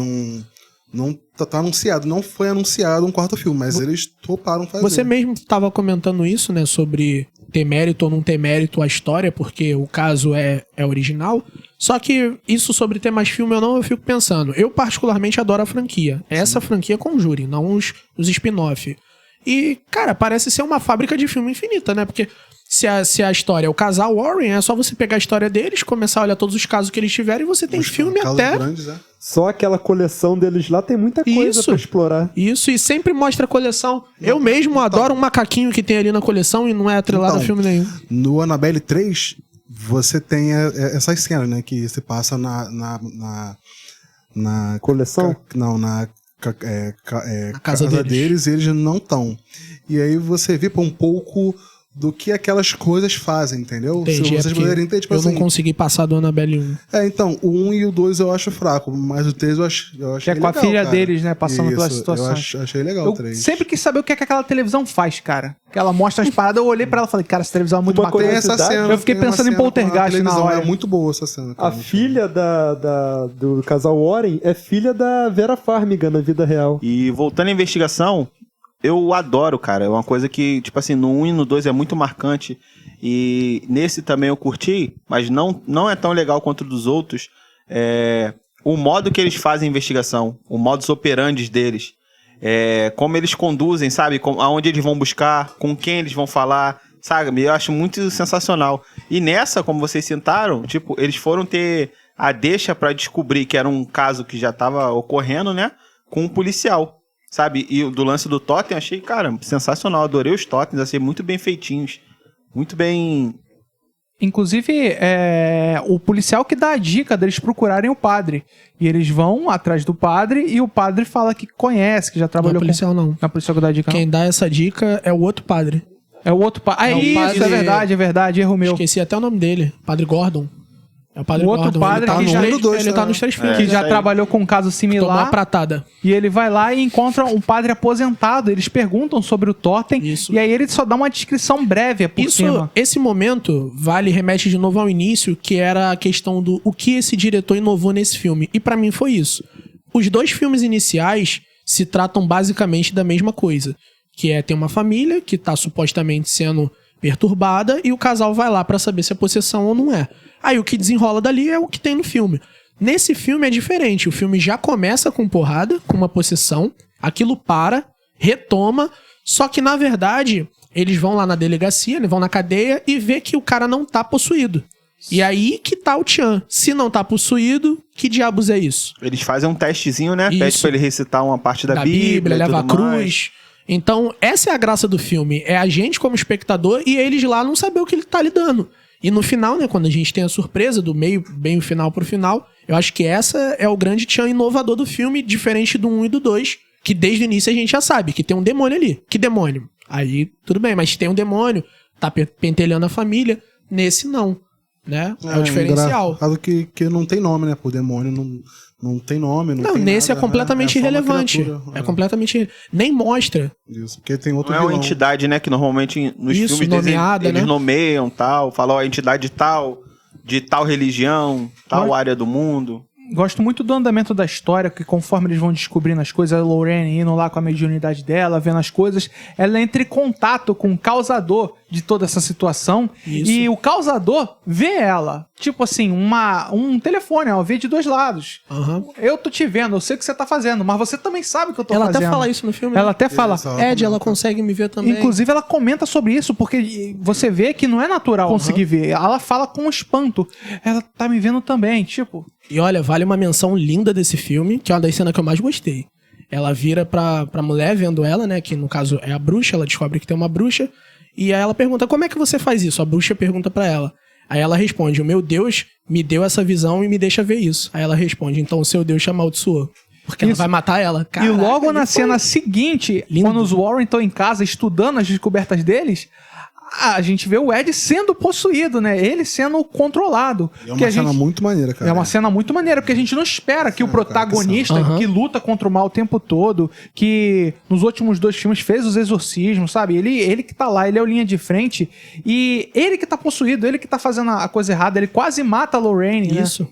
não tá anunciado. Não foi anunciado um quarto filme, mas eles toparam fazer. Você mesmo estava comentando isso, né? Sobre ter mérito ou não ter mérito a história, porque o caso é original. Só que isso sobre ter mais filme ou não, eu fico pensando. Eu particularmente adoro a franquia. Essa franquia Conjuring, não os spin-off. E, cara, parece ser uma fábrica de filme infinita, né? Porque se a história é o casal Warren, é só você pegar a história deles, começar a olhar todos os casos que eles tiveram e você tem filme Casos até... grandes, é. Só aquela coleção deles lá tem muita coisa Isso. pra explorar. Isso, e sempre mostra a coleção. Eu mesmo adoro um macaquinho que tem ali na coleção e não é atrelado a filme nenhum. No Annabelle 3, você tem essas cenas, né? Que se passa na Coleção? na casa deles. e eles não estão. E aí você vê um pouco do que aquelas coisas fazem, entendeu? Entendi, Se vocês porque puderem ter, tipo eu assim... não consegui passar do Annabelle 1. então, o 1 e o 2 eu acho fraco, mas o 3 eu achei Que é com a legal, filha cara. deles, né? Passando pelas Isso, situações. Eu achei legal Eu o 3. sempre quis saber o que é que aquela televisão faz, cara. Que ela mostra as paradas, eu olhei pra ela e falei, cara, essa televisão é muito Uma bacana. Tem essa cena, Eu fiquei tem uma pensando em cena com a Poltergeist na televisão, hora. É muito boa essa cena. cara. A filha do casal Warren é filha da Vera Farmiga na vida real. E voltando à investigação, eu adoro, cara. É uma coisa que, tipo assim, no 1 e no 2 é muito marcante. E nesse também eu curti, mas não é tão legal quanto o dos outros. O modo que eles fazem a investigação, o modus operandi deles. Como eles conduzem, sabe? Aonde eles vão buscar, com quem eles vão falar, sabe? Eu acho muito sensacional. E nessa, como vocês sentaram, tipo, eles foram ter a deixa pra descobrir que era um caso que já tava ocorrendo, né? Com um policial, sabe? E do lance do totem, achei, cara, sensacional. Adorei os totens, achei muito bem feitinhos. Muito bem... Inclusive, o policial que dá a dica deles procurarem o padre. E eles vão atrás do padre e o padre fala que conhece, que já Não é trabalhou policial, não. com... Não é policial que dá a dica, Quem não. dá essa dica é o outro padre. É o outro padre. É o Isso, padre- é verdade, erro meu. Esqueci até o nome dele. Padre Gordon. É o Padre O outro Gordon. padre ele tá que nos já- três, dois, ele tá? tá nos 3 filmes. Que já isso aí. trabalhou com um caso Tomou uma similar. pratada. E ele vai lá e encontra um padre aposentado. Eles perguntam sobre o totem. Isso. E aí ele só dá uma descrição breve por cima. Esse momento remete de novo ao início, que era a questão do o que esse diretor inovou nesse filme. E pra mim foi isso. Os 2 filmes iniciais se tratam basicamente da mesma coisa. Que é ter uma família que tá supostamente sendo perturbada e o casal vai lá pra saber se é possessão ou não é. Aí o que desenrola dali é o que tem no filme. Nesse filme é diferente. O filme já começa com porrada, com uma possessão. Aquilo para, retoma. Só que, na verdade, eles vão lá na delegacia, né, vão na cadeia e vê que o cara não tá possuído. E aí que tá o Tchan. Se não tá possuído, que diabos é isso? Eles fazem um testezinho, né? Pede Isso. pra ele recitar uma parte da Da Bíblia, e leva a tudo mais. cruz. Então, essa é a graça do filme. É a gente como espectador e eles lá não saber o que ele tá lidando. E no final, né, quando a gente tem a surpresa do meio, bem o final pro final, eu acho que essa é o grande Tchan inovador do filme, diferente do 1 e do 2, que desde o início a gente já sabe que tem um demônio ali. Que demônio? Aí, tudo bem, mas tem um demônio, tá pentelhando a família. Nesse, não. Né? É o diferencial. Engraçado que não tem nome, né? O demônio não tem nome, não tem nesse nada, é completamente né? É só uma irrelevante. criatura, É completamente... Nem mostra. Isso, porque tem outro Não é uma vilão. entidade, né? Que normalmente nos Isso, filmes deles, nomeada, eles né? nomeiam tal, falam a entidade tal, de tal religião, tal Mas- área do mundo. Gosto muito do andamento da história, que conforme eles vão descobrindo as coisas, a Lorraine indo lá com a mediunidade dela, vendo as coisas, ela entra em contato com o causador de toda essa situação. Isso. E o causador vê ela. Tipo assim, um telefone, ó, vê de dois lados. Aham. Eu tô te vendo, eu sei o que você tá fazendo, mas você também sabe o que eu tô Ela fazendo. até fala isso no filme. Ela né? até fala. Isso, Ed, ela consegue me ver também. Inclusive, ela comenta sobre isso, porque você vê que não é natural conseguir ver. Ela fala com espanto. Ela tá me vendo também, tipo. E olha, vale uma menção linda desse filme, que é uma das cenas que eu mais gostei. Ela vira pra mulher vendo ela, né? Que no caso é a bruxa, ela descobre que tem uma bruxa. E aí ela pergunta, como é que você faz isso? A bruxa pergunta pra ela. Aí ela responde, o meu Deus me deu essa visão e me deixa ver isso. Aí ela responde, então o seu Deus te amaldiçoou. Porque ela Isso. vai matar ela. E logo na ele foi- cena seguinte, lindo. quando os Warren estão em casa estudando as descobertas deles, a gente vê o Ed sendo possuído, né? Ele sendo controlado. E é Que uma a cena gente... muito maneira, cara. É uma cena muito maneira, porque a gente não espera que o protagonista, Aham. que luta contra o mal o tempo todo, que nos últimos 2 filmes fez os exorcismos, sabe? Ele que tá lá, ele é o linha de frente, e ele que tá possuído, ele que tá fazendo a coisa errada, ele quase mata a Lorraine, né? Isso.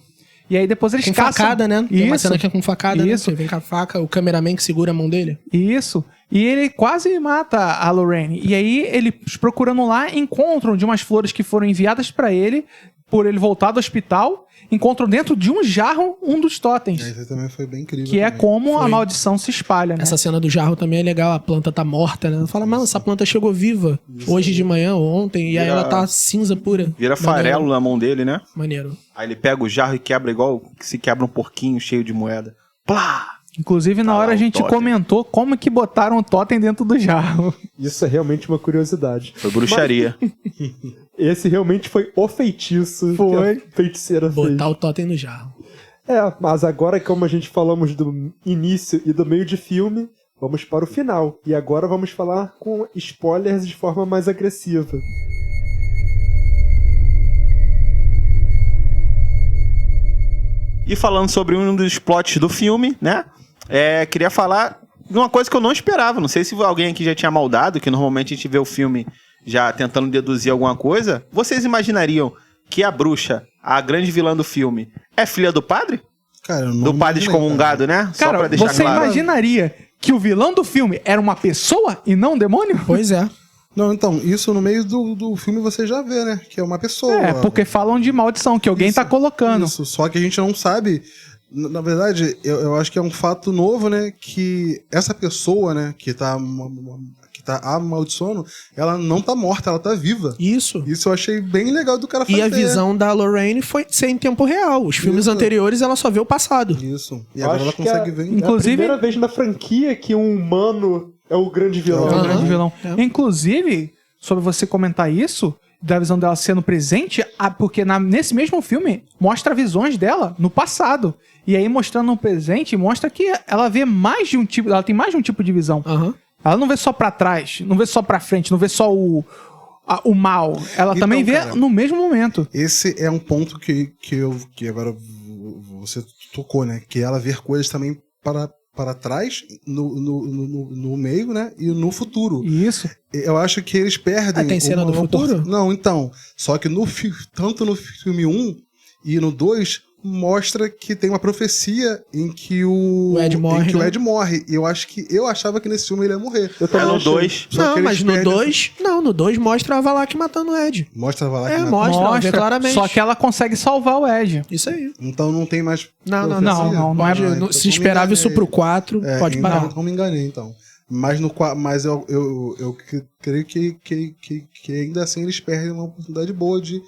E aí depois eles Com caçam... facada, né? Tem uma Isso. cena que é com facada, Isso. né? Você vem com a faca, o cameraman que segura a mão dele. Isso. E ele quase mata a Lorraine. E aí, eles procurando lá, encontram de umas flores que foram enviadas pra ele, por ele voltar do hospital, encontram dentro de um jarro um dos totens. Esse também foi bem incrível. Que é também. como a Foi. maldição se espalha, né? Essa cena do jarro também é legal, a planta tá morta, né? Ela fala, mano, essa planta chegou viva hoje de manhã ou ontem, e aí Vira- ela tá cinza pura. Vira farelo na mão dele, né? Maneiro. Aí ele pega o jarro e quebra igual que se quebra um porquinho cheio de moeda. Plá! Inclusive, na Tá hora lá a o gente totem. comentou como que botaram o totem dentro do jarro. Isso é realmente uma curiosidade. Foi bruxaria. Esse realmente foi o feitiço Foi. que a feiticeira fez. Botar o totem no jarro. É, mas agora, como a gente falamos do início e do meio de filme, vamos para o final. E agora vamos falar com spoilers de forma mais agressiva. E falando sobre um dos plots do filme, né? Queria falar de uma coisa que eu não esperava. Não sei se alguém aqui já tinha maldado, que normalmente a gente vê o filme já tentando deduzir alguma coisa. Vocês imaginariam que a bruxa, a grande vilã do filme, é filha do padre? Cara, eu não Do padre imaginei, excomungado, né? Só Cara, pra deixar você claro. imaginaria que o vilão do filme era uma pessoa e não um demônio? Pois é. Não, então, isso no meio do filme você já vê, né? Que é uma pessoa. É, porque falam de maldição, que alguém Isso, tá colocando. Isso, só que a gente não sabe. Na verdade, eu acho que é um fato novo, né? Que essa pessoa, né, que tá amaldiçoando, ela não tá morta, ela tá viva. Isso. Isso eu achei bem legal do cara fazer. E a visão da Lorraine foi ser em tempo real. Os filmes Isso. anteriores ela só vê o passado. Isso. E Eu agora acho ela que consegue é- ver. É a Inclusive- primeira vez na franquia que um humano é o grande vilão. É o Aham. grande vilão. É. Inclusive, sobre você comentar isso, da visão dela sendo presente, porque nesse mesmo filme mostra visões dela no passado. E aí, mostrando no presente, mostra que ela vê mais de um tipo. Ela tem mais de um tipo de visão. Aham. Ela não vê só pra trás, não vê só pra frente, não vê só o mal. Ela Então, também vê cara, no mesmo momento. Esse é um ponto que agora você tocou, né? Que ela vê coisas também para trás, no meio, né? E no futuro. Isso. Eu acho que eles perdem... Tem cena do futuro? Não, então. Só que tanto no filme 1 e no 2, mostra que tem uma profecia em que o Ed morre, em que o né? Ed morre. E eu achava que nesse filme ele ia morrer. Eu É também no achei. 2. Só que Não, eles mas no perdem 2... Não, no 2 mostra a Valak matando o Ed. Mostra lá É, que mostra, vê claramente. Só que ela consegue salvar o Ed. Isso aí. Então não tem mais Não, não, profecia? não é- Pode- então se eu esperava me isso pro enganei. 4, pode então, parar. então me enganei, então. Mas eu creio que ainda assim eles perdem uma oportunidade boa de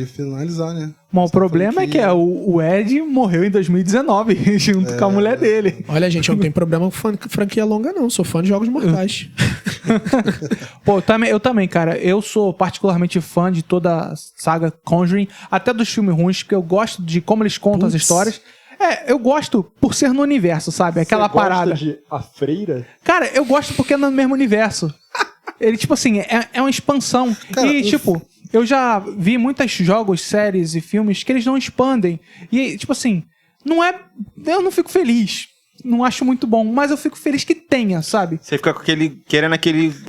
finalizar, né? Mas o problema é que o Ed morreu em 2019, junto com a mulher dele. Olha, gente, eu não tenho problema com franquia longa, não. Sou fã de Jogos Mortais. Pô, eu também, cara. Eu sou particularmente fã de toda a saga Conjuring, até dos filmes ruins, porque eu gosto de como eles contam as histórias. Eu gosto por ser no universo, sabe? Aquela Você gosta parada. de A Freira? Cara, eu gosto porque é no mesmo universo. Ele, tipo assim, é uma expansão. Cara, e, tipo, eu já vi muitos jogos, séries e filmes que eles não expandem. E, tipo assim, eu não fico feliz. Não acho muito bom, mas eu fico feliz que tenha, sabe? Você fica com querendo aquele... Isso,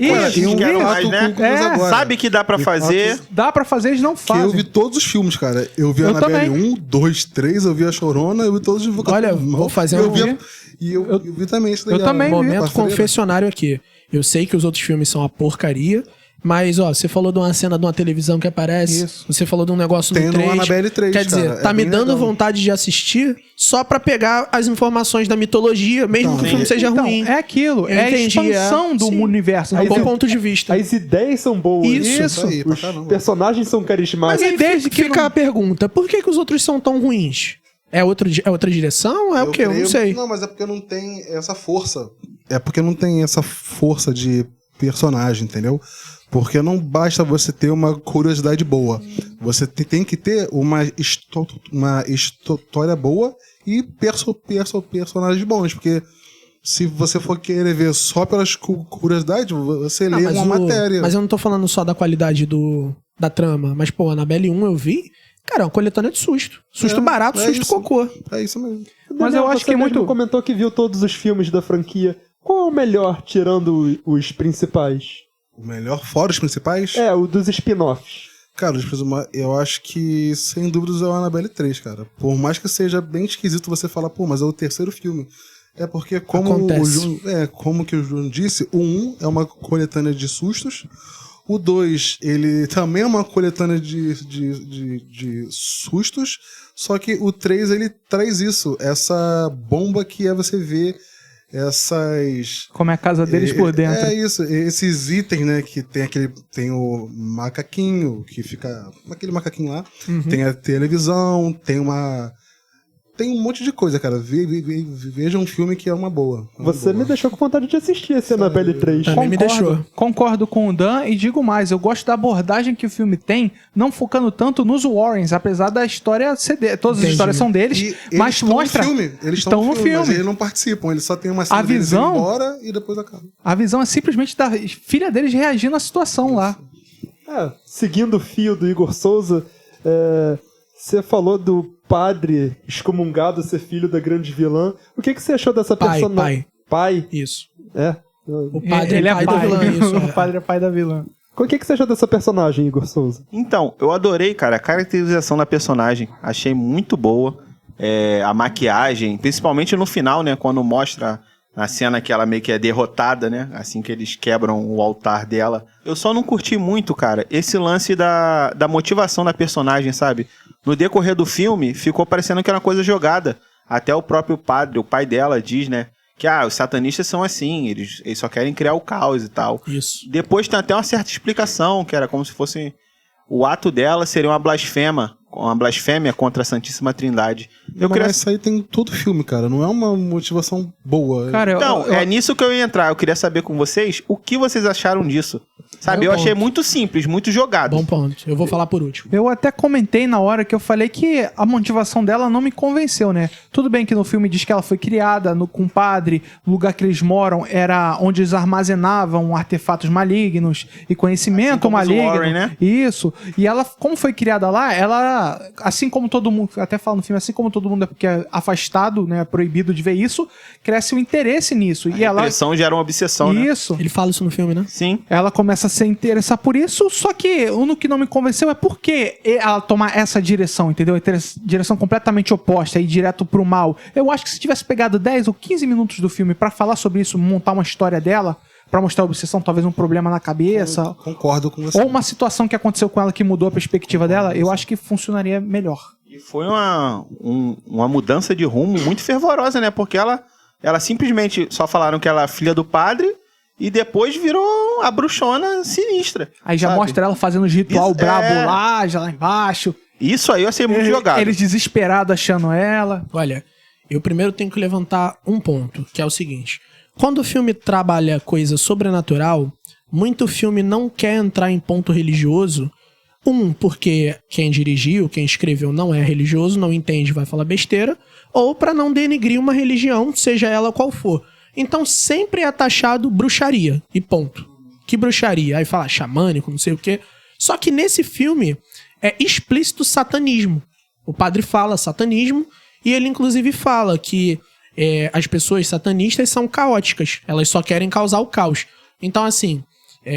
quero isso. mais, né? Agora. Sabe que dá pra fazer. Dá pra fazer, eles não Que fazem. eu vi todos os filmes, cara. Eu vi a Eu Annabelle também. 1, 2, 3, eu vi a Chorona, eu vi todos os Olha, vou fazer eu um... vi, E eu vi também isso daí. Eu também vi. Momento A Freira. confessionário aqui. Eu sei que os outros filmes são uma porcaria, mas, ó, você falou de uma cena de uma televisão que aparece, Isso. você falou de um negócio Tem no no 3. Annabelle 3, Quer dizer, cara, tá é me bem dando legal. vontade de assistir só pra pegar as informações da mitologia, mesmo que o filme seja Então, ruim. é aquilo. Eu É a entendi, expansão do sim. universo. É um Então, bom ponto de vista. As ideias são boas. Isso. Aí, pra Os caramba. personagens são Mas carismáticos. aí desde que fica a pergunta, por que os outros são tão ruins? É outra direção? É o quê? Eu não sei. Não, mas é porque não tem essa força. É porque não tem essa força de personagem, entendeu? Porque não basta você ter uma curiosidade boa. Você tem que ter uma história boa e personagens bons. Porque se você for querer ver só pelas curiosidades, você Não, lê mas uma matéria. Mas eu não tô falando só da qualidade da trama. Mas, pô, Annabelle 1 eu vi. Cara, é uma coletânea de susto. Susto barato, é susto isso. cocô. É isso mesmo. Mas eu acho você que mesmo muito- comentou que viu todos os filmes da franquia. Qual é o melhor, tirando os principais? O melhor, fora os principais? É, o dos spin-offs. Cara, eu acho que, sem dúvidas, é o Annabelle 3, cara. Por mais que seja bem esquisito você falar, pô, mas é o terceiro filme. É porque, como que o João disse, o 1 é uma coletânea de sustos. O 2, ele também é uma coletânea de sustos. Só que o 3, ele traz isso. Essa bomba que é você ver essas... Como é a casa deles por dentro. É isso, esses itens, né, que tem o macaquinho, que fica, aquele macaquinho lá, tem a televisão, tem um monte de coisa, cara. Veja um filme que é uma boa. Você me deixou com vontade de assistir esse Annabelle 3. Também me deixou. Concordo com o Dan e digo mais, eu gosto da abordagem que o filme tem, não focando tanto nos Warrens, apesar da história ser todas as Entendi. histórias são deles, E mas eles estão mostra... no filme. Eles estão no filme. Mas eles não participam, eles só têm uma cena A deles indo visão- embora e depois acaba. A visão é simplesmente da filha deles reagindo à situação lá. Seguindo o fio do Igor Souza, você falou do padre excomungado ser filho da grande vilã. O que você achou dessa Pai, personagem? Pai. Isso. É. O padre Ele é pai da vilã, isso. O padre é pai da vilã. O que você achou dessa personagem, Igor Souza? Então, eu adorei, cara, a caracterização da personagem. Achei muito boa. A maquiagem, principalmente no final, né? Quando mostra a cena que ela meio que é derrotada, né? Assim que eles quebram o altar dela. Eu só não curti muito, cara, esse lance da motivação da personagem, sabe? No decorrer do filme, ficou parecendo que era uma coisa jogada. Até o próprio padre, o pai dela, diz, né? Que, os satanistas são assim, eles só querem criar o caos e tal. Isso. Depois tem até uma certa explicação, que era como se fosse... O ato dela seria uma blasfêmia contra a Santíssima Trindade. Mas isso aí tem em todo filme, cara. Não é uma motivação boa. Cara, Então, é nisso que eu ia entrar. Eu queria saber com vocês o que vocês acharam disso. Sabe, Bom eu achei ponto. muito simples, muito jogado. Bom ponto. Eu vou falar por último. Eu até comentei na hora que eu falei que a motivação dela não me convenceu, né? Tudo bem que no filme diz que ela foi criada com o padre, o lugar que eles moram era onde eles armazenavam artefatos malignos e conhecimento Assim como os maligno. Warren, né? Isso. E ela, como foi criada lá, ela, assim como todo mundo, até falo no filme, assim como todo mundo é porque é afastado, né, proibido de ver isso, cresce o interesse nisso. E A ela... depressão gera uma obsessão, né? Isso. Ele fala isso no filme, né? Sim. Ela começa a se interessar por isso, só que o que não me convenceu é por que ela tomar essa direção, entendeu? Direção completamente oposta, ir direto pro mal. Eu acho que se tivesse pegado 10 ou 15 minutos do filme pra falar sobre isso, montar uma história dela, pra mostrar a obsessão, talvez um problema na cabeça, Concordo com você. ou uma situação que aconteceu com ela que mudou a perspectiva dela, eu acho que funcionaria melhor. E foi uma mudança de rumo muito fervorosa, né? Porque ela Ela simplesmente só falaram que ela é filha do padre e depois virou a bruxona sinistra. Aí já sabe? mostra ela fazendo os ritual Isso, brabo lá, já lá embaixo. Isso aí eu achei muito jogado. Eles desesperados achando ela. Olha, eu primeiro tenho que levantar um ponto, que é o seguinte. Quando o filme trabalha coisa sobrenatural, muito filme não quer entrar em ponto religioso. Porque quem dirigiu, quem escreveu não é religioso, não entende, vai falar besteira. Ou para não denegrir uma religião, seja ela qual for. Então sempre é taxado bruxaria, e ponto. Que bruxaria? Aí fala xamânico, não sei o quê. Só que nesse filme é explícito satanismo. O padre fala satanismo, e ele inclusive fala que as pessoas satanistas são caóticas. Elas só querem causar o caos. Então assim,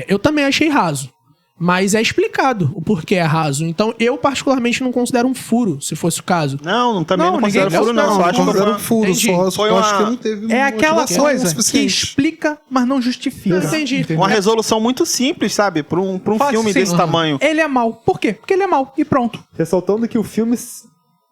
eu também achei raso. Mas é explicado o porquê é raso. Então, eu particularmente não considero um furo, se fosse o caso. Também não considero ninguém furo, não. Só acho que considero furo, Entendi. só acho que não teve É aquela motivação coisa que suficiente. explica, mas não justifica. Eu entendi. Entendeu? uma resolução muito simples, sabe? Pra um Fala filme assim, desse tamanho. Ele é mau. Por quê? Porque ele é mau. E pronto. Ressaltando que o filme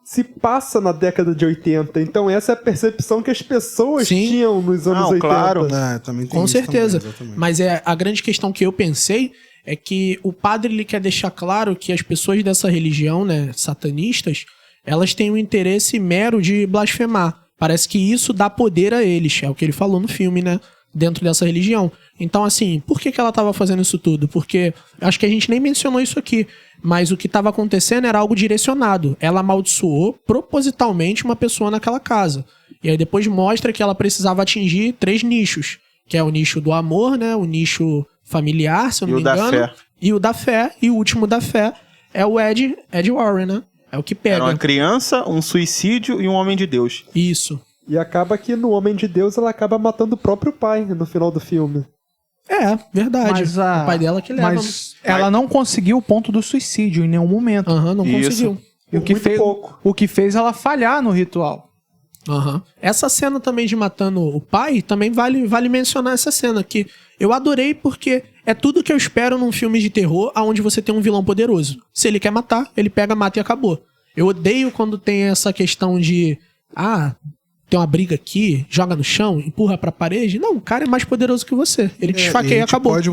se passa na década de 80, então essa é a percepção que as pessoas Sim. tinham nos anos Não, 80. claro. Também tem Com isso certeza. também, exatamente. Mas a grande questão que eu pensei é que o padre ele quer deixar claro que as pessoas dessa religião, né, satanistas, elas têm um interesse mero de blasfemar. Parece que isso dá poder a eles, é o que ele falou no filme, né, dentro dessa religião. Então, assim, por que ela estava fazendo isso tudo? Porque acho que a gente nem mencionou isso aqui, mas o que estava acontecendo era algo direcionado. Ela amaldiçoou propositalmente uma pessoa naquela casa. E aí depois mostra que ela precisava atingir 3 nichos, que é o nicho do amor, né, o nicho familiar, se eu não E me o da engano. fé. E o da fé. E o último da fé é o Ed Warren, né? É o que pega. Era uma criança, um suicídio e um homem de Deus. Isso. E acaba que no Homem de Deus ela acaba matando o próprio pai no final do filme. É, verdade. Mas o pai dela que leva. Mas ela não conseguiu o ponto do suicídio em nenhum momento. Aham, não Isso. conseguiu. E o que fez ela falhar no ritual. Aham. Essa cena também de matando o pai, também vale mencionar essa cena, que eu adorei porque é tudo que eu espero num filme de terror onde você tem um vilão poderoso. Se ele quer matar, ele pega, mata e acabou. Eu odeio quando tem essa questão de tem uma briga aqui, joga no chão, empurra pra parede. Não, o cara é mais poderoso que você. Ele te esfaqueia e a gente acabou. pode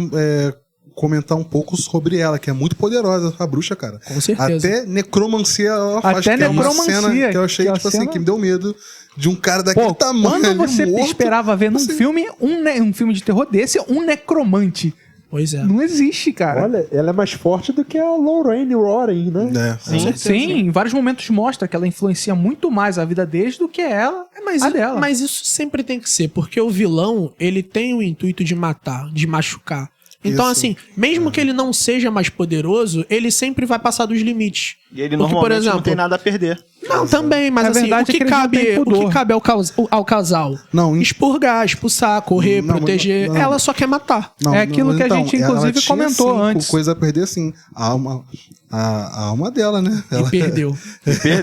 comentar um pouco sobre ela, que é muito poderosa, a bruxa, cara. Com certeza. Até necromancia ela faz, Até que é uma necromancia, cena que eu achei, que é a tipo assim, cena- que me deu medo de um cara daquele Pô, tamanho quando ali você morto, esperava ver num assim. filme, um filme de terror desse, um necromante? Pois é. Não existe, cara. Olha, ela é mais forte do que a Lorraine Warren, né? Sim, em vários momentos mostra que ela influencia muito mais a vida deles do que ela, a dela. Mas isso sempre tem que ser, porque o vilão, ele tem o intuito de matar, de machucar. Então, Isso. assim, mesmo que ele não seja mais poderoso, ele sempre vai passar dos limites. E ele Porque, normalmente não tem nada a perder. Não, também, mas A assim, verdade o é que que eles não têm cabe pudor. ao casal? Não, Expurgar, expulsar, correr, Não, proteger. não. Ela só quer matar. É aquilo que a gente, ela inclusive, tinha, comentou sim, antes. Coisa a perder, sim. A alma dela, né? Ela E perdeu.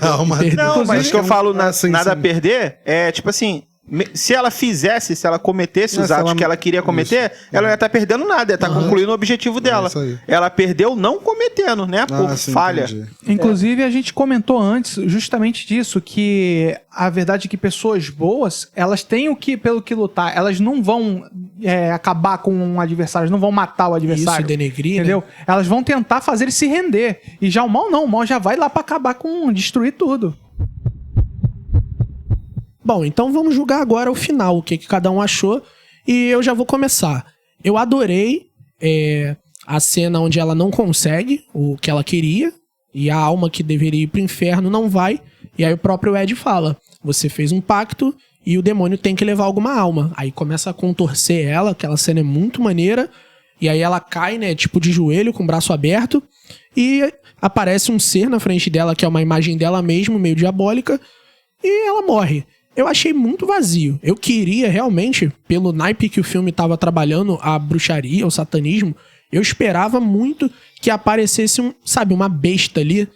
A alma Perdeu. dela. Não, mas o que eu falo sim, nada a sim. perder é, tipo assim, se ela fizesse, se ela cometesse os Se atos ela- que ela queria cometer, ela não ia estar perdendo nada, ia estar concluindo o objetivo dela. isso aí. Ela perdeu não cometendo, né? Por sim, falha. entendi. Inclusive, a gente comentou antes justamente disso, que a verdade é que pessoas boas, elas têm pelo que lutar. Elas não vão acabar com um adversário, não vão matar o adversário. Isso, denegrir, entendeu? né? Elas vão tentar fazer ele se render. E já o mal não, o mal já vai lá pra acabar com, destruir tudo. Bom, então vamos julgar agora o final, o que cada um achou. E eu já vou começar. Eu adorei a cena onde ela não consegue o que ela queria. E a alma que deveria ir pro inferno não vai. E aí o próprio Ed fala, você fez um pacto e o demônio tem que levar alguma alma. Aí começa a contorcer ela, aquela cena é muito maneira. E aí ela cai, né, tipo de joelho, com o braço aberto. E aparece um ser na frente dela, que é uma imagem dela mesmo, meio diabólica. E ela morre. Eu achei muito vazio. Eu queria realmente, pelo naipe que o filme tava trabalhando, a bruxaria, o satanismo, eu esperava muito que aparecesse uma besta ali.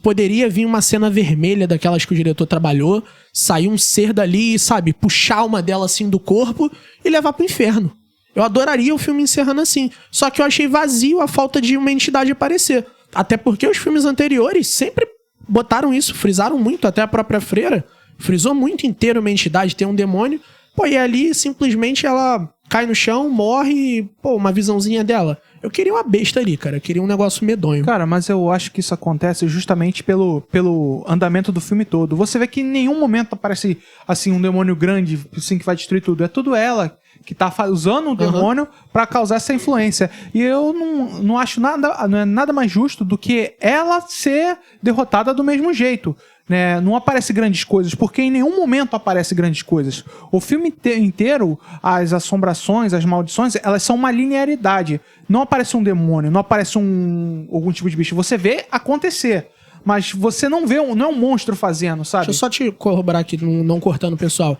Poderia vir uma cena vermelha daquelas que o diretor trabalhou, sair um ser dali e, puxar uma dela assim do corpo e levar pro inferno. Eu adoraria o filme encerrando assim. Só que eu achei vazio a falta de uma entidade aparecer. Até porque os filmes anteriores sempre botaram isso, frisaram muito, até a própria Freira frisou muito inteiro uma entidade, tem um demônio. Pô, e ali simplesmente ela cai no chão, morre e, pô, uma visãozinha dela. Eu queria uma besta ali, cara. Eu queria um negócio medonho. Cara, mas eu acho que isso acontece justamente pelo andamento do filme todo. Você vê que em nenhum momento aparece, assim, um demônio grande, assim, que vai destruir tudo. É tudo ela que tá usando o demônio pra causar essa influência. E eu não acho nada, não é nada mais justo do que ela ser derrotada do mesmo jeito. Né? Não aparece grandes coisas, porque em nenhum momento aparece grandes coisas. O filme inteiro, as assombrações, as maldições, elas são uma linearidade. Não aparece um demônio, não aparece algum tipo de bicho. Você vê acontecer, mas você não vê, não é um monstro fazendo, sabe? Deixa eu só te corroborar aqui, não cortando o pessoal.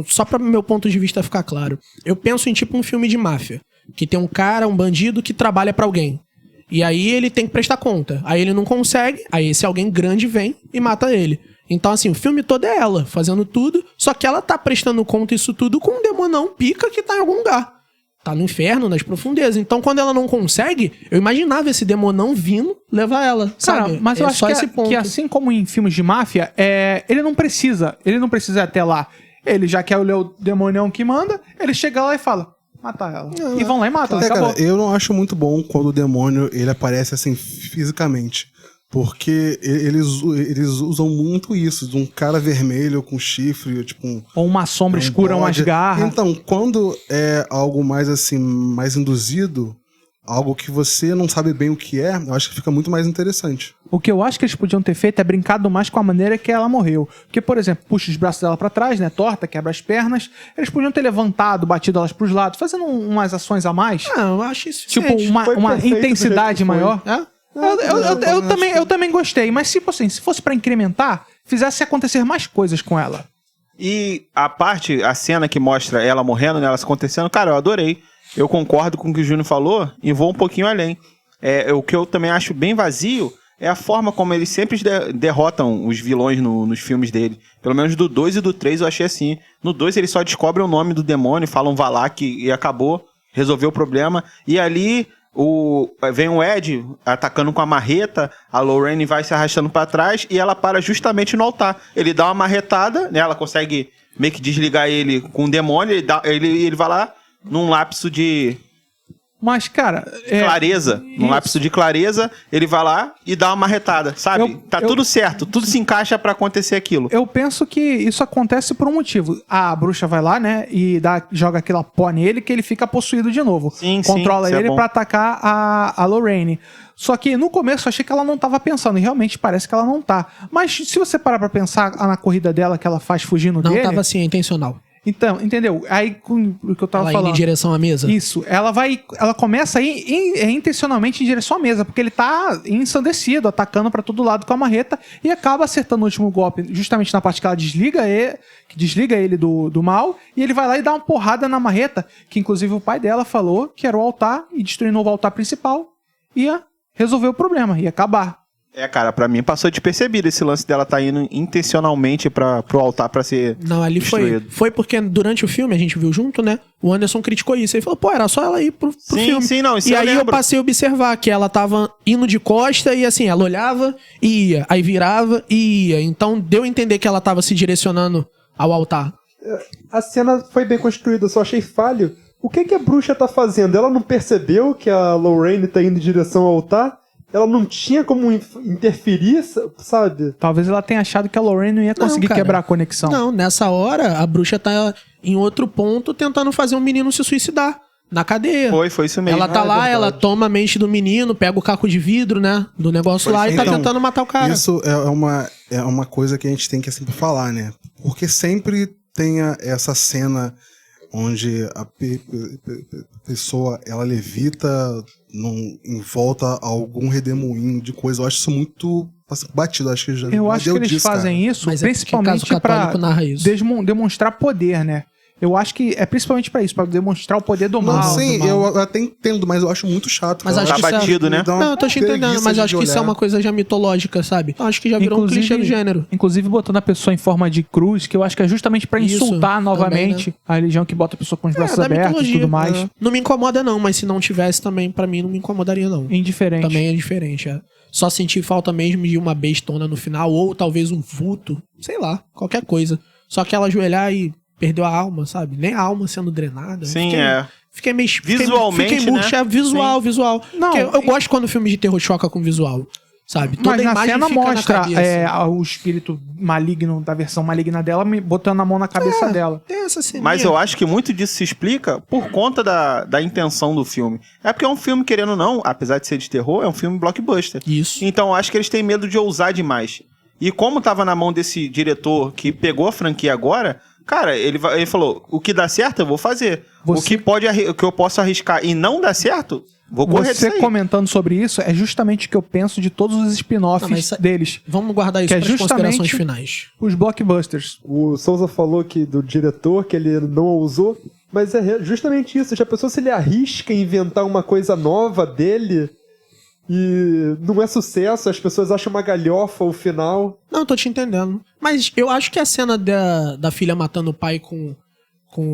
Só pra meu ponto de vista ficar claro. Eu penso em tipo um filme de máfia, que tem um cara, um bandido que trabalha pra alguém. E aí ele tem que prestar conta. Aí ele não consegue, aí esse alguém grande vem e mata ele. Então, assim, o filme todo é ela fazendo tudo, só que ela tá prestando conta isso tudo com um demonão pica que tá em algum lugar. Tá no inferno, nas profundezas. Então, quando ela não consegue, eu imaginava esse demonão vindo levar ela, sabe? Cara, mas eu acho que assim como em filmes de máfia, ele não precisa ir até lá. Ele já quer o demonião que manda, ele chega lá e fala... matar ela. E vão lá e matam. Acabou. Cara, eu não acho muito bom quando o demônio ele aparece assim fisicamente. Porque eles usam muito isso, de um cara vermelho com chifre, tipo ou uma sombra escura, umas garras. Então, quando é algo mais assim, mais induzido, algo que você não sabe bem o que eu acho que fica muito mais interessante. O que eu acho que eles podiam ter feito é brincado mais com a maneira que ela morreu. Porque, por exemplo, puxa os braços dela pra trás, né, torta, quebra as pernas. Eles podiam ter levantado, batido elas pros lados, fazendo umas ações a mais. Eu acho isso. Tipo, uma intensidade maior. Eu também gostei, mas tipo assim, se fosse pra incrementar, fizesse acontecer mais coisas com ela. E a cena que mostra ela morrendo, né, ela se acontecendo, cara, eu adorei. Eu concordo com o que o Júnior falou e vou um pouquinho além. O que eu também acho bem vazio é a forma como eles sempre derrotam os vilões nos filmes dele. Pelo menos do 2 e do 3 eu achei assim. No 2 eles só descobrem o nome do demônio, falam Valak e acabou, resolveu o problema. E ali vem o Ed atacando com a marreta, a Lorraine vai se arrastando pra trás e ela para justamente no altar. Ele dá uma marretada, né, ela consegue meio que desligar ele com o demônio, ele vai lá num lapso de... Mas, cara... clareza. Num lapso de clareza, ele vai lá e dá uma marretada, sabe? Tudo certo, tudo se encaixa pra acontecer aquilo. Eu penso que isso acontece por um motivo. A bruxa vai lá, né, e joga aquela pó nele que ele fica possuído de novo. Controla ele pra atacar a Lorraine. Só que no começo eu achei que ela não tava pensando, e realmente parece que ela não tá. Mas se você parar pra pensar na corrida dela que ela faz fugindo dele... Não tava assim, é intencional. Então, entendeu? Aí, com o que eu tava falando... Ela indo em direção à mesa? Isso. Ela começa a ir intencionalmente em direção à mesa, porque ele tá ensandecido, atacando pra todo lado com a marreta, e acaba acertando o último golpe, justamente na parte que ela desliga ele do mal, e ele vai lá e dá uma porrada na marreta, que inclusive o pai dela falou que era o altar, e destruindo o altar principal, ia resolver o problema, ia acabar. Cara, pra mim passou despercebido esse lance dela tá indo intencionalmente pro altar pra ser destruído. Foi porque durante o filme, a gente viu junto, né? O Anderson criticou isso. Ele falou, era só ela ir pro filme. Sim, não, isso e eu aí lembro. eu passei a observar que ela tava indo de costa e assim, ela olhava e ia. Aí virava e ia. Então deu a entender que ela tava se direcionando ao altar. A cena foi bem construída, só achei falho. O que a bruxa tá fazendo? Ela não percebeu que a Lorraine tá indo em direção ao altar? Ela não tinha como interferir, sabe? Talvez ela tenha achado que a Lorraine não ia conseguir quebrar a conexão. Não, nessa hora, a bruxa tá em outro ponto tentando fazer um menino se suicidar. Na cadeia. Foi isso mesmo. Ela tá lá, ela toma a mente do menino, pega o caco de vidro, né? Do negócio lá e tá tentando matar o cara. Isso é uma coisa que a gente tem que sempre falar, né? Porque sempre tem essa cena onde a pessoa, ela levita em volta a algum redemoinho de coisa. Eu acho isso muito batido. Acho que já eu acho que eles fazem isso principalmente pra demonstrar poder, né? Eu acho que é principalmente pra isso, pra demonstrar o poder do mal. Não, sim, eu até entendo, mas eu acho muito chato. Mas acho que batido, né? Não, eu tô te entendendo, mas eu acho que isso é uma coisa já mitológica, sabe? Eu acho que já virou um clichê do gênero. Inclusive botando a pessoa em forma de cruz, que eu acho que é justamente pra insultar novamente também, né? A religião que bota a pessoa com os braços abertos e tudo mais. Não me incomoda não, mas se não tivesse também, pra mim não me incomodaria não. Indiferente. Também é diferente, é. Só sentir falta mesmo de uma bestona no final, ou talvez um vulto, sei lá, qualquer coisa. Só que ela ajoelhar e perdeu a alma, sabe? Nem a alma sendo drenada. Sim, fiquei, é. Fiquei meio... Visualmente, fiquei murcho, né? é visual. Não, Porque eu gosto quando o filme de terror choca com visual, sabe? Toda Mas a na imagem cena fica na mostra cabeça. o espírito maligno, da versão maligna dela, botando a mão na cabeça dela. Tem essa cena. Mas eu acho que muito disso se explica por conta da intenção do filme. É porque é um filme, querendo ou não, apesar de ser de terror, é um filme blockbuster. Isso. Então eu acho que eles têm medo de ousar demais. E como tava na mão desse diretor que pegou a franquia agora, cara, ele falou, o que dá certo eu vou fazer. O que eu posso arriscar e não dá certo, vou correr Você disso aí. comentando sobre isso, é justamente o que eu penso de todos os Não, spin-offs mas deles. Vamos guardar isso Que é para as considerações justamente- finais. Os blockbusters. O Souza falou que do diretor, que ele não ousou, mas é justamente isso. Já pensou se ele arrisca em inventar uma coisa nova dele e não é sucesso, as pessoas acham uma galhofa o final? Não, tô te entendendo. Mas eu acho que a cena da filha matando o pai com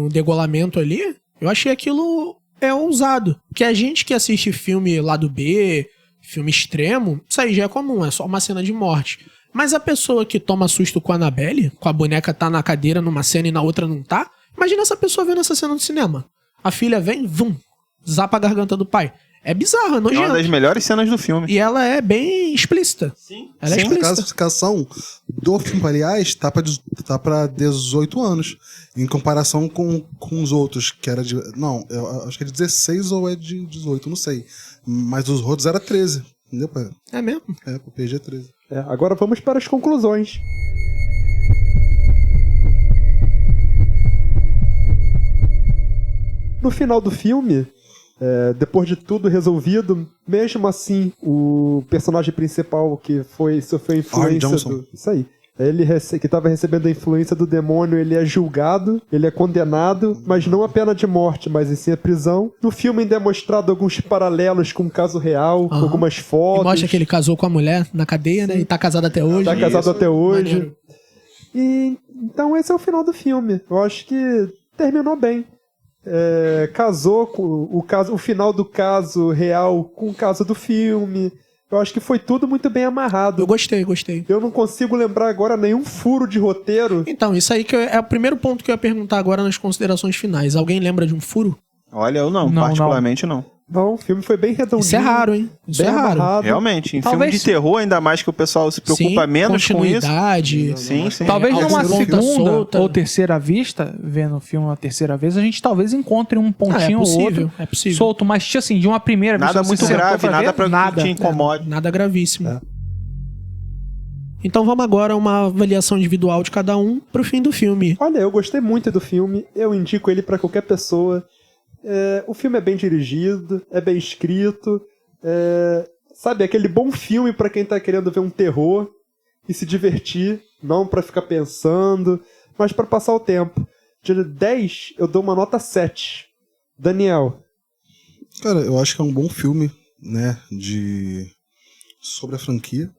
degolamento ali, eu achei aquilo ousado. Porque a gente que assiste filme lado B, filme extremo, isso aí já é comum, é só uma cena de morte. Mas a pessoa que toma susto com a Annabelle, com a boneca tá na cadeira numa cena e na outra não tá, imagina essa pessoa vendo essa cena no cinema. A filha vem, zapa a garganta do pai. É bizarro, é É uma nojento. das melhores cenas do filme. E ela é bem explícita. Sim. Ela é A explícita. classificação do filme, aliás, tá pra 18 anos. Em comparação com os outros, que era de... Não, eu acho que é de 16 ou é de 18, não sei. Mas os outros era 13. Entendeu? É mesmo? É, pro PG-13. Agora vamos para as conclusões. No final do filme, depois de tudo resolvido, mesmo assim, o personagem principal que sofreu a influência Johnson. Isso aí. Ele que estava recebendo a influência do demônio, ele é julgado, ele é condenado, mas não a pena de morte, mas sim a prisão. No filme ainda é mostrado alguns paralelos com o caso real, com Aham. algumas E fotos. mostra que ele casou com a mulher na cadeia, né? E tá casado até hoje. Tá casado até hoje. Maneiro. E então esse é o final do filme. Eu acho que terminou bem. Casou com o final do caso real com o caso do filme. Eu acho que foi tudo muito bem amarrado. Eu gostei. Eu não consigo lembrar agora nenhum furo de roteiro. Então, isso aí é o primeiro ponto que eu ia perguntar agora nas considerações finais. Alguém lembra de um furo? Olha, eu não, Não, particularmente não. Não, o filme foi bem redondinho. Isso é raro, hein? Isso Bem é raro. amarrado. Realmente, em Talvez filme de terror, ainda mais que o pessoal se preocupa menos com isso. continuidade. Sim, sim. Talvez numa alguma ponta segunda solta. ou terceira vista, vendo o filme uma terceira vez, a gente talvez encontre um pontinho ou outro É possível. solto, mas assim, de uma primeira vez. Nada você muito sentou grave, nada ver, pra que te incomode. Nada gravíssimo. Então vamos agora a uma avaliação individual de cada um pro fim do filme. Olha, eu gostei muito do filme. Eu indico ele pra qualquer pessoa. O filme é bem dirigido, é bem escrito. Sabe, aquele bom filme pra quem tá querendo ver um terror e se divertir, não pra ficar pensando, mas pra passar o tempo. De 10, eu dou uma nota 7. Daniel. Cara, eu acho que é um bom filme, né, sobre a franquia.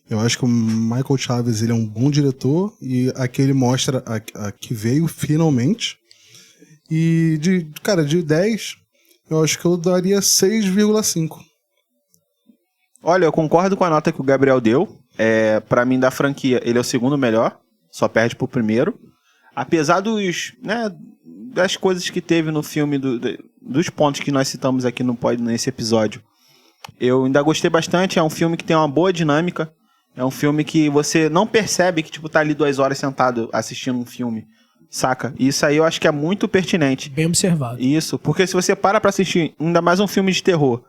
Eu acho que o Michael Chaves, ele é um bom diretor e aqui ele mostra a que veio finalmente. E de 10, eu acho que eu daria 6,5. Olha, eu concordo com a nota que o Gabriel deu. Pra mim, da franquia, ele é o segundo melhor. Só perde pro primeiro. Apesar das coisas que teve no filme, dos pontos que nós citamos aqui nesse episódio. Eu ainda gostei bastante. É um filme que tem uma boa dinâmica. É um filme que você não percebe que tá ali 2 horas sentado assistindo um filme. Saca? E isso aí eu acho que é muito pertinente. Bem observado. Isso, porque se você para pra assistir ainda mais um filme de terror,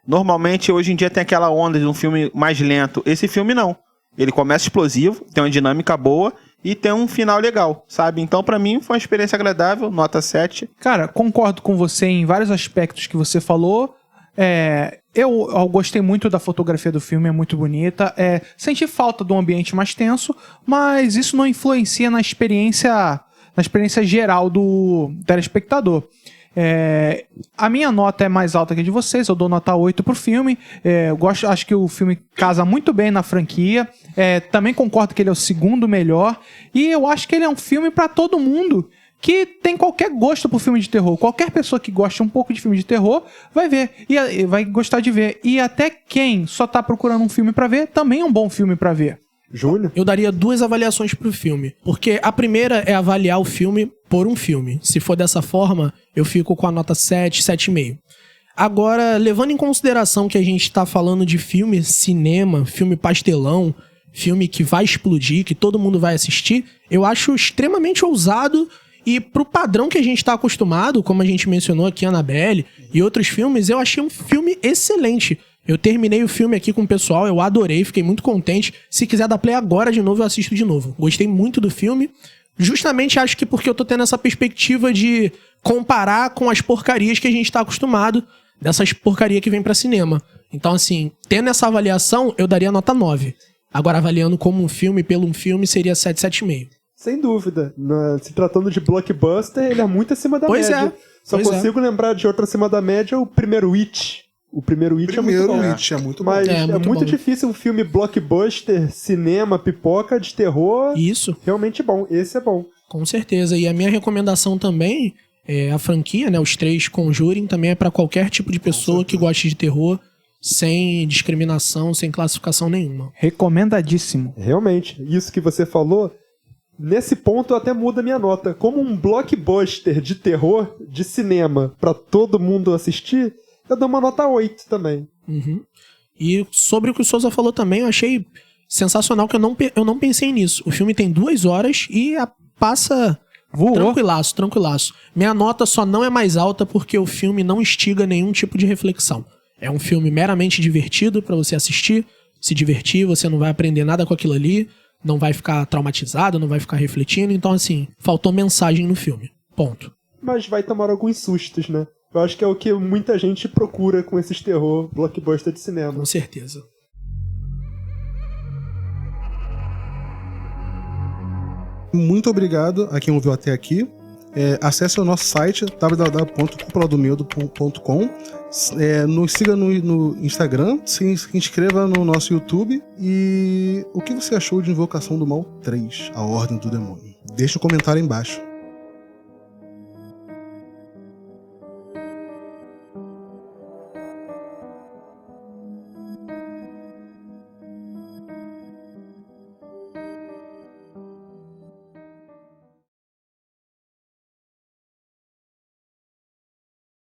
normalmente hoje em dia tem aquela onda de um filme mais lento. Esse filme não. Ele começa explosivo, tem uma dinâmica boa e tem um final legal, sabe? Então pra mim foi uma experiência agradável, nota 7. Cara, concordo com você em vários aspectos que você falou. Eu gostei muito da fotografia do filme, é muito bonita. Senti falta de um ambiente mais tenso, mas isso não influencia na experiência geral do telespectador. A minha nota é mais alta que a de vocês, eu dou nota 8 pro filme. Acho que o filme casa muito bem na franquia. Também concordo que ele é o segundo melhor. E eu acho que ele é um filme pra todo mundo que tem qualquer gosto por filme de terror. Qualquer pessoa que goste um pouco de filme de terror vai ver, e vai gostar de ver. E até quem só tá procurando um filme pra ver, também é um bom filme pra ver. Júnior? Eu daria 2 avaliações pro filme. Porque a primeira é avaliar o filme por um filme. Se for dessa forma, eu fico com a nota 7, 7,5. Agora, levando em consideração que a gente tá falando de filme cinema, filme pastelão, filme que vai explodir, que todo mundo vai assistir, eu acho extremamente ousado e pro padrão que a gente tá acostumado, como a gente mencionou aqui, Annabelle e outros filmes, eu achei um filme excelente. Eu terminei o filme aqui com o pessoal, eu adorei, fiquei muito contente. Se quiser dar play agora de novo, eu assisto de novo. Gostei muito do filme. Justamente acho que porque eu tô tendo essa perspectiva de comparar com as porcarias que a gente tá acostumado, dessas porcarias que vem pra cinema. Então, assim, tendo essa avaliação, eu daria nota 9. Agora, avaliando como um filme, pelo um filme, seria 7, 7,5. Sem dúvida. Se tratando de blockbuster, ele é muito acima da média. Só consigo lembrar de outro acima da média, o primeiro It. O primeiro It é muito bom. It é muito bom. Mas é muito difícil um filme blockbuster, cinema, pipoca, de terror. Isso. Realmente bom. Esse é bom. Com certeza. E a minha recomendação também é a franquia, né? Os 3 Conjuring também é pra qualquer tipo de pessoa que goste de terror, sem discriminação, sem classificação nenhuma. Recomendadíssimo. Realmente. Isso que você falou, nesse ponto eu até mudo a minha nota. Como um blockbuster de terror, de cinema, pra todo mundo assistir, eu dou uma nota 8 também. Uhum. E sobre o que o Souza falou também, eu achei sensacional que eu não pensei nisso. O filme tem 2 horas e passa tranquilaço, tranquilaço. Minha nota só não é mais alta porque o filme não instiga nenhum tipo de reflexão. É um filme meramente divertido pra você assistir, se divertir, você não vai aprender nada com aquilo ali, não vai ficar traumatizado, não vai ficar refletindo. Então, assim, faltou mensagem no filme. Ponto. Mas vai tomar alguns sustos, né? Eu acho que é o que muita gente procura com esses terror blockbuster de cinema. Com certeza. Muito obrigado a quem ouviu até aqui. Acesse o nosso site www.cupuladomeudo.com. Nos siga no Instagram, se inscreva no nosso YouTube. E o que você achou de Invocação do Mal 3, A Ordem do Demônio? Deixe um comentário aí embaixo.